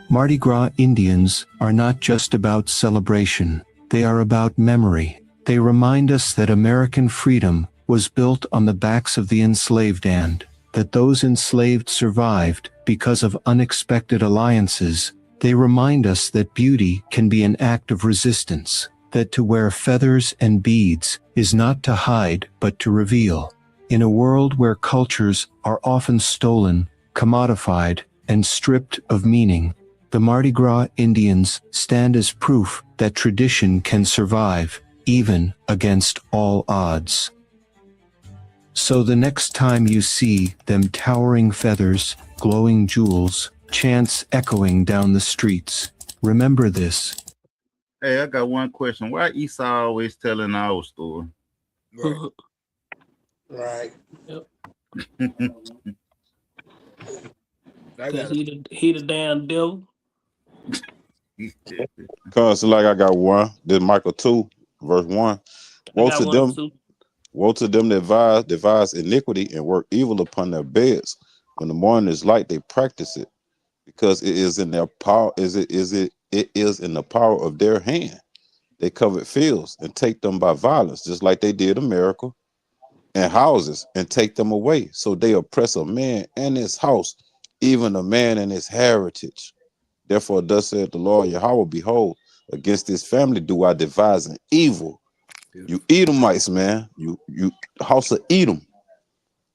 [SPEAKER 11] Mardi Gras Indians are not just about celebration, they are about memory. They remind us that American freedom was built on the backs of the enslaved and that those enslaved survived because of unexpected alliances. They remind us that beauty can be an act of resistance, that to wear feathers and beads is not to hide but to reveal. In a world where cultures are often stolen, commodified, and stripped of meaning, the Mardi Gras Indians stand as proof that tradition can survive, even against all odds. So the next time you see them towering feathers, glowing jewels, chants echoing down the streets, remember this.
[SPEAKER 4] Hey, I got one question. Why Esau always telling our story?
[SPEAKER 3] Right.
[SPEAKER 2] Right.
[SPEAKER 1] Yep.
[SPEAKER 3] I
[SPEAKER 1] Cause
[SPEAKER 3] got it.
[SPEAKER 1] he the damn devil.
[SPEAKER 8] Cause like I got one. This Michael 2, verse 1.
[SPEAKER 1] I
[SPEAKER 8] Woe
[SPEAKER 1] got
[SPEAKER 8] to
[SPEAKER 1] one
[SPEAKER 8] them,
[SPEAKER 1] too.
[SPEAKER 8] woe to them that devise iniquity and work evil upon their beds. When the morning is light, they practice it, because it is in their power. It is in the power of their hand. They covet fields and take them by violence, just like they did America, and houses and take them away. So they oppress a man and his house, even a man and his heritage. Therefore, thus saith the Lord Yahweh, behold, against this family do I devise an evil. You Edomites, man, you house of Edom.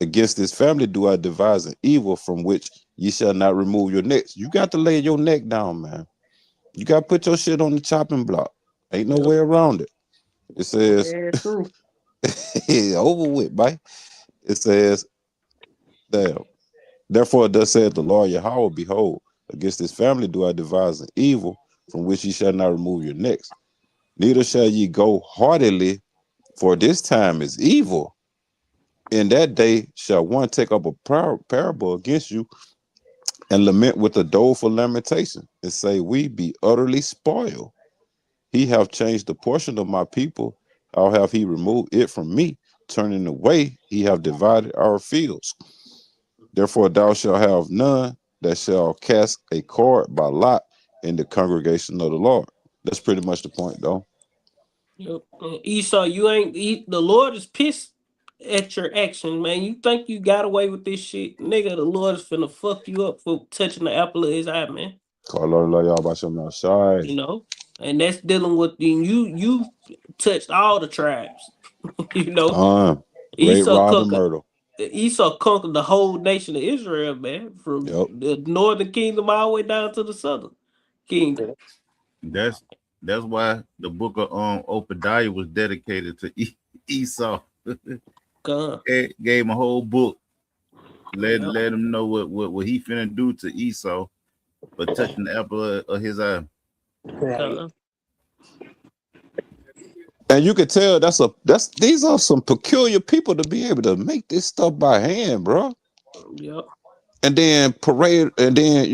[SPEAKER 8] Against this family do I devise an evil from which ye shall not remove your necks. You got to lay your neck down, man. You got to put your shit on the chopping block. Ain't no way around it. It says,
[SPEAKER 1] Yeah, true.
[SPEAKER 8] over with, bye. It says, therefore, thus saith the Lord Yahweh, behold, against this family do I devise an evil from which ye shall not remove your necks. Neither shall ye go heartily, for this time is evil. In that day shall one take up a parable against you and lament with a doleful lamentation and say, we be utterly spoiled. He have changed the portion of my people. How have he removed it from me? Turning away, he have divided our fields. Therefore thou shalt have none that shall cast a cord by lot in the congregation of the Lord. That's pretty much the point, though.
[SPEAKER 1] Yep. Esau, the Lord is pissed at your action, man. You think you got away with this shit, nigga? The Lord is finna fuck you up for touching the apple of his eye, man.
[SPEAKER 8] Call Lord y'all about your outside.
[SPEAKER 1] You know, and that's dealing with you touched all the tribes. You know,
[SPEAKER 8] Rape,
[SPEAKER 1] Esau
[SPEAKER 8] rob, and
[SPEAKER 1] conquered.
[SPEAKER 8] murder.
[SPEAKER 1] Esau conquered the whole nation of Israel, man, from
[SPEAKER 8] Yep.
[SPEAKER 1] the northern kingdom all the way down to the southern kingdom.
[SPEAKER 4] That's why the book of Obadiah was dedicated to Esau. It gave him a whole book, let him know what he finna do to Esau for touching the apple of his eye.
[SPEAKER 2] Right.
[SPEAKER 8] And you could tell these are some peculiar people to be able to make this stuff by hand, bro.
[SPEAKER 1] Yep.
[SPEAKER 8] And then parade, and then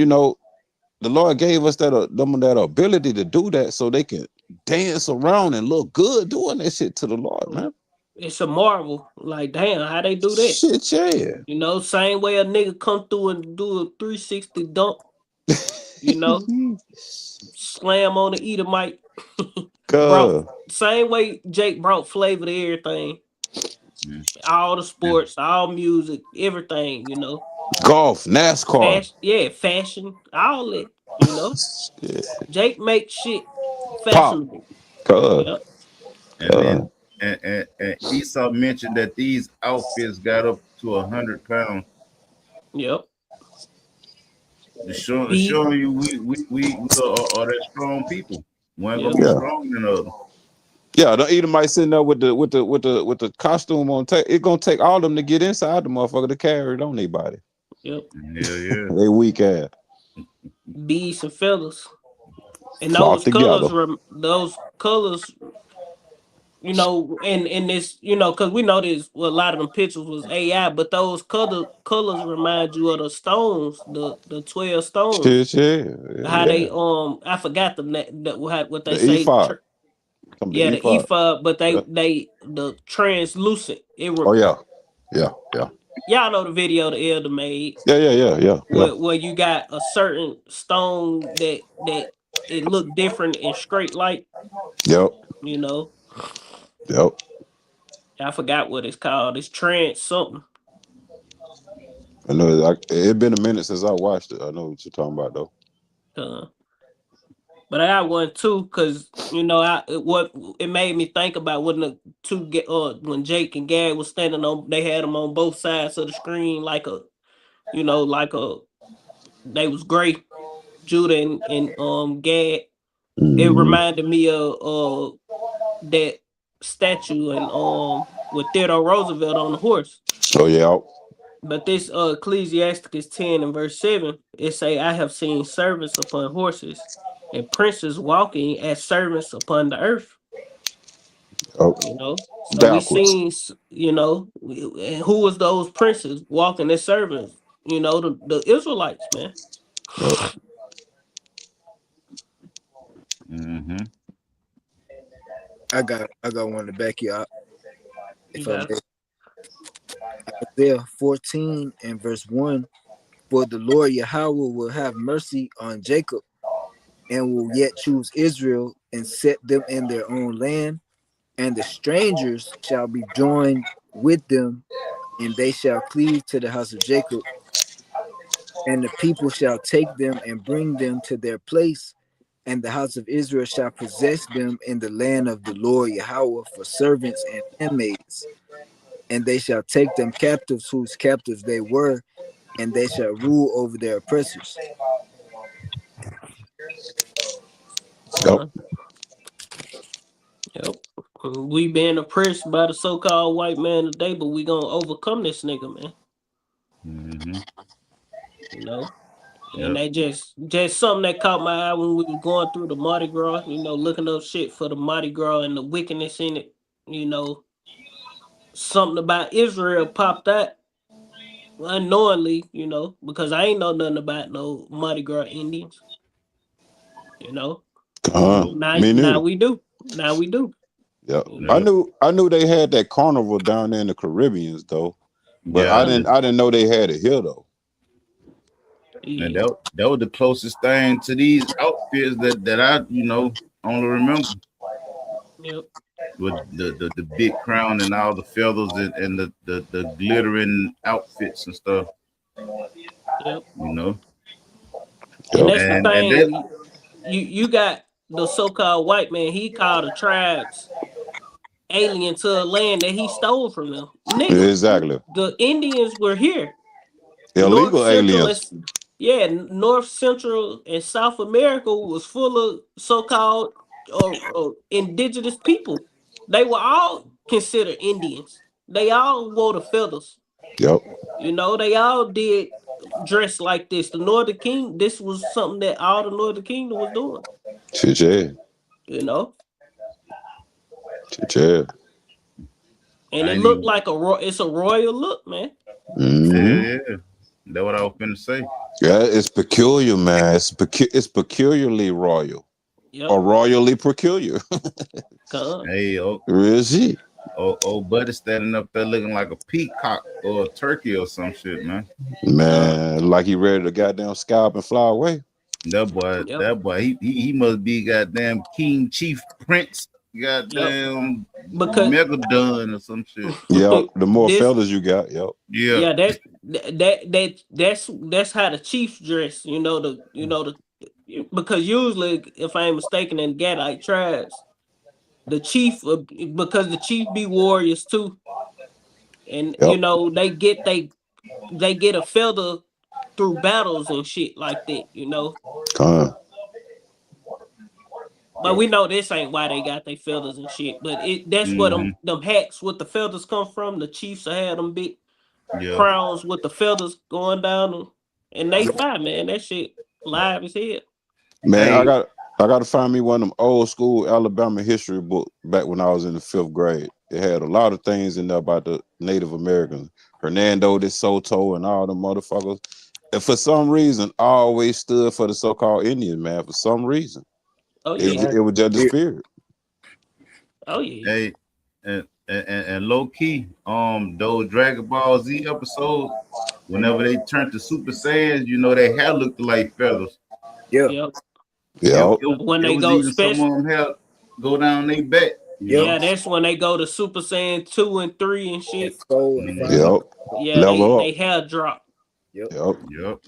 [SPEAKER 8] the Lord gave us that ability to do that, so they can dance around and look good doing that shit to the Lord, man.
[SPEAKER 1] It's a marvel. Like, damn, how they do that?
[SPEAKER 8] Shit, yeah.
[SPEAKER 1] You know, same way a nigga come through and do a 360 dunk. You know, slam on the Edomite. Same way Jake brought flavor to everything. All the sports, all music, everything, you know.
[SPEAKER 8] Golf, NASCAR.
[SPEAKER 1] Fashion, all it, you know. Jake makes shit fashionable.
[SPEAKER 8] Pop.
[SPEAKER 4] And then and Esau mentioned that these outfits got up to 100 pounds.
[SPEAKER 1] Yep.
[SPEAKER 4] Showing you we are that strong people. One gonna be strong than the other.
[SPEAKER 8] Yeah, the Edomite sitting there with the costume on. It's gonna take all of them to get inside the motherfucker to carry it on their body.
[SPEAKER 1] Yep.
[SPEAKER 4] Yeah.
[SPEAKER 8] They weak ass.
[SPEAKER 1] Beads and feathers. And
[SPEAKER 8] Flock
[SPEAKER 1] those
[SPEAKER 8] together.
[SPEAKER 1] colors You know, and this, you know, because we know this. Well, a lot of them pictures was AI, but those colors remind you of the stones, the 12 stones.
[SPEAKER 8] Shit, yeah,
[SPEAKER 1] How
[SPEAKER 8] yeah.
[SPEAKER 1] they I forgot what they
[SPEAKER 8] The
[SPEAKER 1] say.
[SPEAKER 8] E5. Come the
[SPEAKER 1] Yeah, the
[SPEAKER 8] E5.
[SPEAKER 1] ephod, but
[SPEAKER 8] Yeah.
[SPEAKER 1] they the translucent.
[SPEAKER 8] Oh yeah. Yeah, yeah.
[SPEAKER 1] Y'all know the video the elder made
[SPEAKER 8] Yeah, yeah, yeah, yeah, yeah.
[SPEAKER 1] where you got a certain stone that it looked different and straight like,
[SPEAKER 8] Yep.
[SPEAKER 1] you know.
[SPEAKER 8] Yep.
[SPEAKER 1] I forgot what it's called. It's trans something.
[SPEAKER 8] I know it been a minute since I watched it. I know what you're talking about though.
[SPEAKER 1] Uh, but I got one too, cause you know what it made me think about when the when Jake and Gad was standing on, they had them on both sides of the screen like a, you know, like a, they was gray, Judah and Gad. It
[SPEAKER 8] Mm-hmm.
[SPEAKER 1] reminded me of that statue and with Theodore Roosevelt on the horse.
[SPEAKER 8] Oh yeah.
[SPEAKER 1] But this Ecclesiasticus 10 and verse 7, it say, I have seen servants upon horses and princes walking as servants upon the earth.
[SPEAKER 8] Oh,
[SPEAKER 1] You know, so we
[SPEAKER 8] backwards.
[SPEAKER 1] seen, you know, and who was those princes walking as servants? You know, the Israelites, man.
[SPEAKER 8] Yep.
[SPEAKER 4] Mm-hmm.
[SPEAKER 3] I got one to back you up,
[SPEAKER 1] You
[SPEAKER 3] if I
[SPEAKER 1] got
[SPEAKER 3] may. Isaiah 14 and verse 1. For the Lord Yahweh will have mercy on Jacob and will yet choose Israel and set them in their own land, and the strangers shall be joined with them, and they shall cleave to the house of Jacob, and the people shall take them and bring them to their place, and the house of Israel shall possess them in the land of the Lord Yahweh for servants and handmaids, and they shall take them captives whose captives they were, and they shall rule over their oppressors.
[SPEAKER 8] Yep.
[SPEAKER 1] Yep. We being oppressed by the so-called white man today, but we gonna overcome this nigga, man.
[SPEAKER 4] Mm-hmm.
[SPEAKER 1] You know, and
[SPEAKER 4] Yep.
[SPEAKER 1] they just something that caught my eye when we was going through the Mardi Gras. You know, looking up shit for the Mardi Gras and the wickedness in it. You know, something about Israel popped out unknowingly. You know, because I ain't know nothing about no Mardi Gras Indians. You know,
[SPEAKER 8] Me
[SPEAKER 1] now
[SPEAKER 8] neither.
[SPEAKER 1] we do. Now we do.
[SPEAKER 8] Yep.
[SPEAKER 1] You
[SPEAKER 8] I
[SPEAKER 1] know,
[SPEAKER 4] Yep.
[SPEAKER 8] knew I knew they had that carnival down there in the Caribbeans though. But
[SPEAKER 4] Yeah.
[SPEAKER 8] I didn't know they had it here though.
[SPEAKER 4] And
[SPEAKER 1] yeah,
[SPEAKER 4] that was the closest thing to these outfits that I, only remember.
[SPEAKER 1] yep,
[SPEAKER 4] With the big crown and all the feathers and the glittering outfits and stuff,
[SPEAKER 1] yep.
[SPEAKER 4] you know.
[SPEAKER 1] And
[SPEAKER 8] Yep.
[SPEAKER 1] that's the
[SPEAKER 4] And that
[SPEAKER 1] thing. You got the so-called white man. He called the tribes alien to a land that he stole from them. Nigga,
[SPEAKER 8] Exactly.
[SPEAKER 1] the Indians were here. North
[SPEAKER 8] Illegal
[SPEAKER 1] Central
[SPEAKER 8] aliens.
[SPEAKER 1] and yeah, North Central and South America was full of so-called indigenous people. They were all considered Indians. They all wore the feathers.
[SPEAKER 8] Yep.
[SPEAKER 1] You know, they all did dress like this. The Northern King, this was something that all the Northern Kingdom was doing.
[SPEAKER 8] Shit, yeah.
[SPEAKER 1] You know,
[SPEAKER 8] Shit, yeah.
[SPEAKER 1] and
[SPEAKER 4] I
[SPEAKER 1] it
[SPEAKER 4] ain't
[SPEAKER 1] looked
[SPEAKER 4] even.
[SPEAKER 1] like it's a royal look, man.
[SPEAKER 8] Mm-hmm.
[SPEAKER 4] Yeah. That's what I was finna say.
[SPEAKER 8] Yeah, it's peculiar, man. It's peculiarly royal.
[SPEAKER 1] Yep,
[SPEAKER 8] Or royally peculiar.
[SPEAKER 1] come.
[SPEAKER 4] Hey,
[SPEAKER 8] Real shit.
[SPEAKER 4] old buddy standing up there looking like a peacock or a turkey or some shit, man.
[SPEAKER 8] Man, like he ready to goddamn scalp and fly away.
[SPEAKER 1] Yep,
[SPEAKER 4] That boy, he must be goddamn king, chief, prince,
[SPEAKER 1] yep.
[SPEAKER 4] goddamn
[SPEAKER 1] Because
[SPEAKER 4] megadon or some shit.
[SPEAKER 8] Yep. The more
[SPEAKER 1] this,
[SPEAKER 8] feathers you got, yep.
[SPEAKER 4] Yeah,
[SPEAKER 1] yeah, that's how the Chiefs dress. The because usually, if I ain't mistaken, in Gadite tribes, the chief because the chief be warriors too, and
[SPEAKER 8] Yep.
[SPEAKER 1] they get a feather through battles and shit like that. You know,
[SPEAKER 8] Come.
[SPEAKER 1] but we know this ain't why they got their feathers and shit. But that's where
[SPEAKER 4] hmm
[SPEAKER 1] them hats with the feathers come from. The Chiefs had them big
[SPEAKER 4] yeah.
[SPEAKER 1] crowns with the feathers going down them, and they fly, man. That shit live as hell.
[SPEAKER 8] Man,
[SPEAKER 4] Hey,
[SPEAKER 8] I got to find me one of them old school Alabama history book back when I was in the 5th grade. It had a lot of things in there about the Native Americans, Hernando de Soto, and all the motherfuckers. And for some reason, I always stood for the so-called Indian, man. For some reason,
[SPEAKER 1] Oh
[SPEAKER 8] it
[SPEAKER 1] yeah.
[SPEAKER 8] was it was just the
[SPEAKER 3] Yeah.
[SPEAKER 8] spirit.
[SPEAKER 1] Oh yeah.
[SPEAKER 4] Hey, and low key, those Dragon Ball Z episodes, whenever they turned to Super Saiyans, you know, their hair looked like feathers.
[SPEAKER 3] Yeah.
[SPEAKER 1] Yep.
[SPEAKER 8] Yeah,
[SPEAKER 1] When
[SPEAKER 4] It
[SPEAKER 1] they
[SPEAKER 4] was
[SPEAKER 1] go
[SPEAKER 4] even some
[SPEAKER 1] special,
[SPEAKER 4] of them hair go down their back, you
[SPEAKER 3] Yep.
[SPEAKER 1] yeah,
[SPEAKER 4] know.
[SPEAKER 1] that's when they go to Super Saiyan 2 and 3 and
[SPEAKER 3] And
[SPEAKER 1] shit.
[SPEAKER 3] 4 and 5.
[SPEAKER 8] yep.
[SPEAKER 1] Yeah,
[SPEAKER 8] Level
[SPEAKER 1] they
[SPEAKER 8] up.
[SPEAKER 1] hair drop.
[SPEAKER 3] Yep.
[SPEAKER 8] Yep.
[SPEAKER 4] Yep.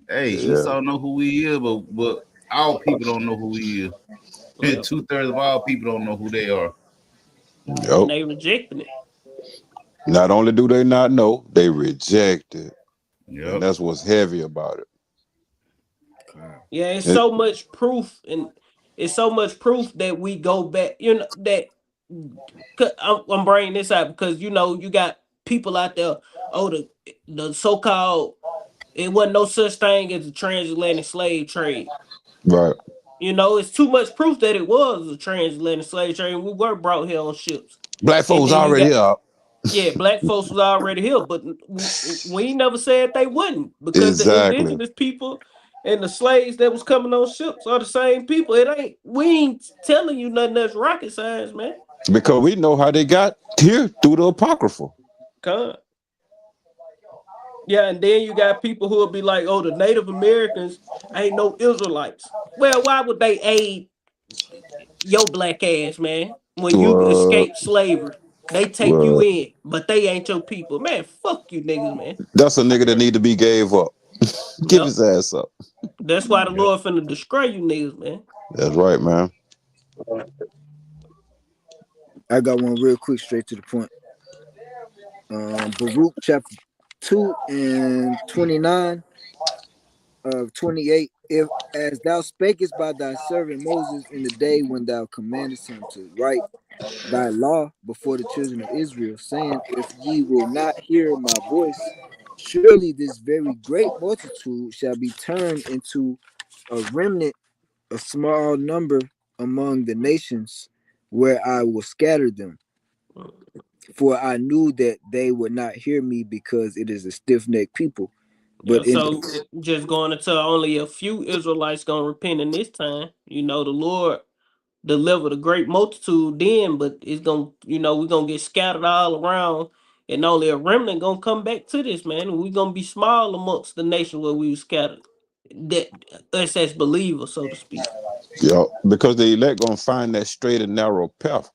[SPEAKER 4] Hey,
[SPEAKER 8] Yeah.
[SPEAKER 4] Esau know who he is, but our people don't know who he is. And
[SPEAKER 1] Yep.
[SPEAKER 4] 2/3 of our people don't know who they are.
[SPEAKER 1] And
[SPEAKER 8] Yep.
[SPEAKER 1] they rejecting it.
[SPEAKER 8] Not only do they not know, they reject it, and
[SPEAKER 4] Yep.
[SPEAKER 8] that's what's heavy about it.
[SPEAKER 1] Yeah, it's
[SPEAKER 8] It
[SPEAKER 1] so much proof, and it's so much proof that we go back. You know that 'cause I'm bringing this out because you got people out there. Oh, the so-called it wasn't no such thing as the transatlantic slave trade.
[SPEAKER 8] right.
[SPEAKER 1] It's too much proof that it was a transatlantic slave trade. And we were brought here on ships,
[SPEAKER 8] Black
[SPEAKER 1] and
[SPEAKER 8] folks
[SPEAKER 1] then you
[SPEAKER 8] already
[SPEAKER 1] got
[SPEAKER 8] here.
[SPEAKER 1] yeah, black folks was already here, but we ain't never said they wouldn't because the
[SPEAKER 8] Exactly.
[SPEAKER 1] indigenous people and the slaves that was coming on ships are the same people. We ain't telling you nothing that's rocket science, man.
[SPEAKER 8] Because we know how they got here through the Apocrypha.
[SPEAKER 1] Come. Yeah, and then you got people who will be like, "Oh, the Native Americans ain't no Israelites." Well, why would they aid your black ass, man? When you
[SPEAKER 8] Well,
[SPEAKER 1] escape slavery, they take you
[SPEAKER 8] well,
[SPEAKER 1] in, but they ain't your people, man. Fuck you, niggas, man.
[SPEAKER 8] that's a nigga that need to be gave up. Give
[SPEAKER 1] Yep.
[SPEAKER 8] his ass up.
[SPEAKER 1] That's why the
[SPEAKER 4] Yep.
[SPEAKER 1] Lord finna destroy you niggas, man.
[SPEAKER 8] That's right, man.
[SPEAKER 3] I got one real quick, straight to the point. Baruch chapter 2 and 29 of 28. If as thou spakest by thy servant Moses in the day when thou commandest him to write thy law before the children of Israel, saying, if ye will not hear my voice, surely this very great multitude shall be turned into a remnant, a small number among the nations where I will scatter them. For I knew that they would not hear me because it is a stiff-necked people.
[SPEAKER 1] Yeah,
[SPEAKER 3] But in
[SPEAKER 1] so just going until only a few Israelites gonna repent in this time. The Lord delivered a great multitude then, but it's gonna, we're gonna get scattered all around, and only a remnant gonna come back to this, man. We're gonna be small amongst the nation where we were scattered. That us as believers, so to speak.
[SPEAKER 8] Yeah, because the elect gonna find that straight and narrow path.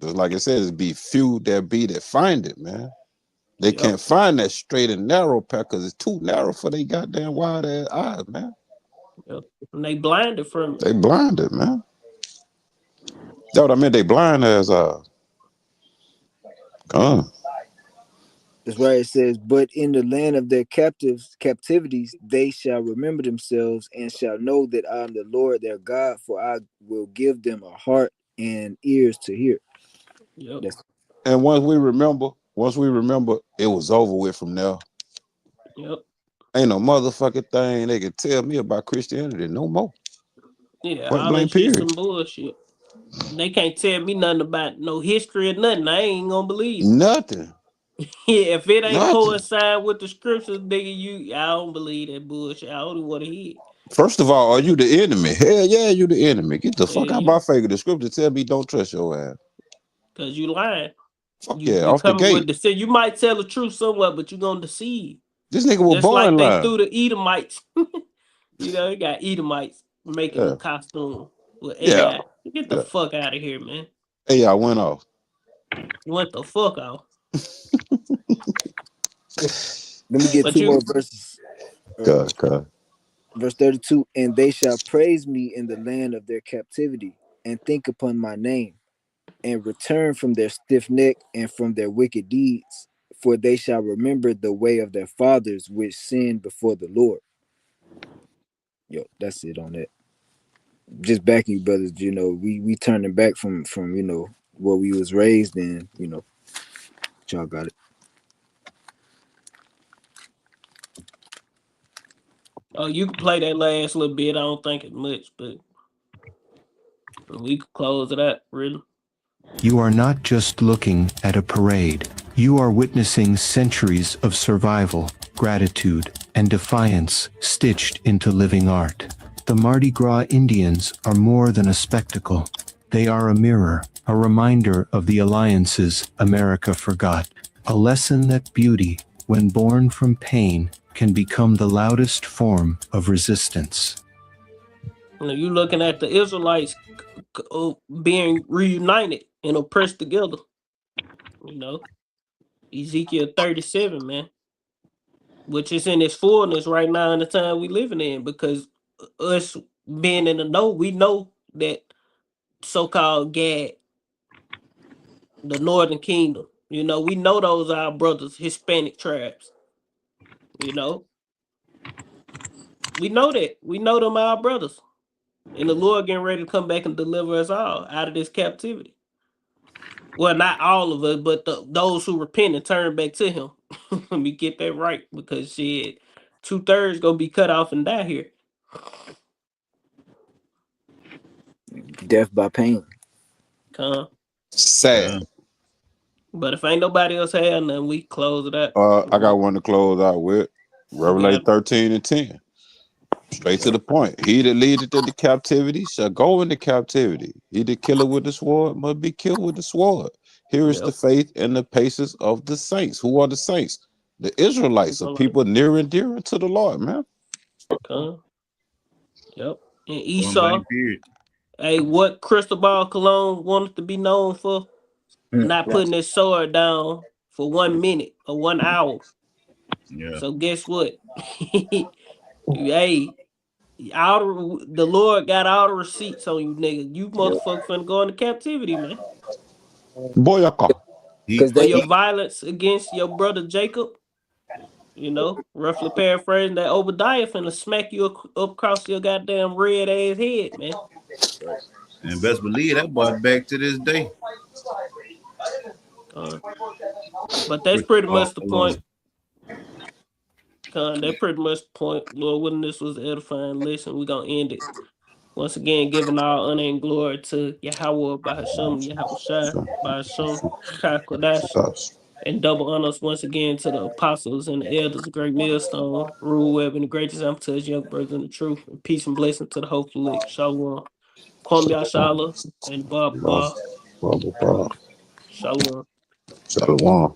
[SPEAKER 8] Just like it says, be few there be that find it, man. They
[SPEAKER 1] Yep,
[SPEAKER 8] can't find that straight and narrow path because it's too narrow for they goddamn wide ass eyes, man.
[SPEAKER 1] yep. And they blinded from it.
[SPEAKER 8] They blinded, man. That's what I meant. They blind as uh.
[SPEAKER 3] that's why it says, but in the land of their captivities, they shall remember themselves and shall know that I am the Lord their God, for I will give them a heart and ears to hear.
[SPEAKER 1] Yep,
[SPEAKER 3] That's
[SPEAKER 8] And once we remember, it was over with from there.
[SPEAKER 1] yep.
[SPEAKER 8] Ain't no motherfucking thing they can tell me about Christianity no more.
[SPEAKER 1] Yeah,
[SPEAKER 8] Point
[SPEAKER 1] all that
[SPEAKER 8] blank
[SPEAKER 1] shit
[SPEAKER 8] period.
[SPEAKER 1] some bullshit. They can't tell me nothing about no history or nothing. I ain't gonna believe it.
[SPEAKER 8] Nothing.
[SPEAKER 1] Yeah, if it ain't
[SPEAKER 8] Nothing.
[SPEAKER 1] coincide with the scriptures, nigga, I don't believe that bullshit. I don't want to hear it.
[SPEAKER 8] First of all, are you the enemy? Hell yeah, you the enemy. Get the
[SPEAKER 1] Yeah,
[SPEAKER 8] fuck out
[SPEAKER 1] yeah,
[SPEAKER 8] my face. The scripture tell me don't trust your ass.
[SPEAKER 1] cause you lying.
[SPEAKER 8] Fuck
[SPEAKER 1] You
[SPEAKER 8] yeah,
[SPEAKER 1] you
[SPEAKER 8] off the
[SPEAKER 1] coming with
[SPEAKER 8] gate.
[SPEAKER 1] deceit. You might tell the truth somewhere, but you gonna deceive.
[SPEAKER 8] This nigga was
[SPEAKER 1] Just like
[SPEAKER 8] born
[SPEAKER 1] they
[SPEAKER 8] lying.
[SPEAKER 1] threw the Edomites. You got Edomites making
[SPEAKER 8] Yeah,
[SPEAKER 1] a costume with
[SPEAKER 8] yeah,
[SPEAKER 1] AI. Get the
[SPEAKER 8] yeah.
[SPEAKER 1] fuck out of here, man.
[SPEAKER 8] Hey, I went off.
[SPEAKER 1] What the fuck off?
[SPEAKER 3] let me get
[SPEAKER 1] But
[SPEAKER 3] two more
[SPEAKER 1] you,
[SPEAKER 3] verses.
[SPEAKER 8] God, God.
[SPEAKER 3] Verse 32, and they shall praise me in the land of their captivity, and think upon my name, and return from their stiff neck and from their wicked deeds, for they shall remember the way of their fathers which sinned before the Lord. Yo, that's it on that. Just backing you brothers, we turning back from what we was raised in, y'all got it.
[SPEAKER 1] Oh, you can play that last little bit. I don't think it's much, but we could close it out, really.
[SPEAKER 11] You are not just looking at a parade. You are witnessing centuries of survival, gratitude, and defiance stitched into living art. The Mardi Gras Indians are more than a spectacle. They are a mirror, a reminder of the alliances America forgot. A lesson that beauty, when born from pain, can become the loudest form of resistance.
[SPEAKER 1] You looking at the Israelites being reunited and oppressed together. You know, Ezekiel 37, man, which is in its fullness right now in the time we living in, because us being in the know, we know that so-called Gad, the Northern Kingdom, we know those are our brothers, Hispanic tribes. You know, we know that. We know them are our brothers. And the Lord getting ready to come back and deliver us all out of this captivity. Well, not all of us, but those who repent and turn back to him. Let me get that right, because shit, 2/3 gonna be cut off and die here.
[SPEAKER 3] Death by pain.
[SPEAKER 8] Sad.
[SPEAKER 1] But if ain't nobody else had none, we close it out.
[SPEAKER 8] I got one to close out with. Revelation 13 and 10. Straight to the point. He that leadeth into captivity shall go into captivity. He that killeth with the sword must be killed with the sword. Here is the faith and the patience of the saints. Who are the saints? The Israelites, are people near and dear to the Lord, man.
[SPEAKER 1] Yep. And Esau, hey, what Cristobal Colon wanted to be known for? Not putting his sword down for 1 minute or 1 hour.
[SPEAKER 4] Yeah.
[SPEAKER 1] So guess what? Hey, the Lord got all the receipts on you, nigga. You motherfucker finna go into captivity, man.
[SPEAKER 8] Boyaka.
[SPEAKER 1] For your violence against your brother Jacob, roughly paraphrasing, that Obadiah finna smack you up across your goddamn red ass head, man.
[SPEAKER 4] Right. And best believe that boy back to this day.
[SPEAKER 1] But that's pretty much the point. That's pretty much the point. Lord willing, this was an edifying lesson. We're gonna end it. Once again, giving all honor and glory to Yahweh, Bahasham, Yahushua, Bahasham, Kakodash, and double honors once again to the apostles and the elders, the great millstone, Rule Web, and the great example to his young brothers in the truth. And peace and blessing to the hopeful elect. Shalom. Kwame Yashala and Bob. Shalom.
[SPEAKER 8] Shalom.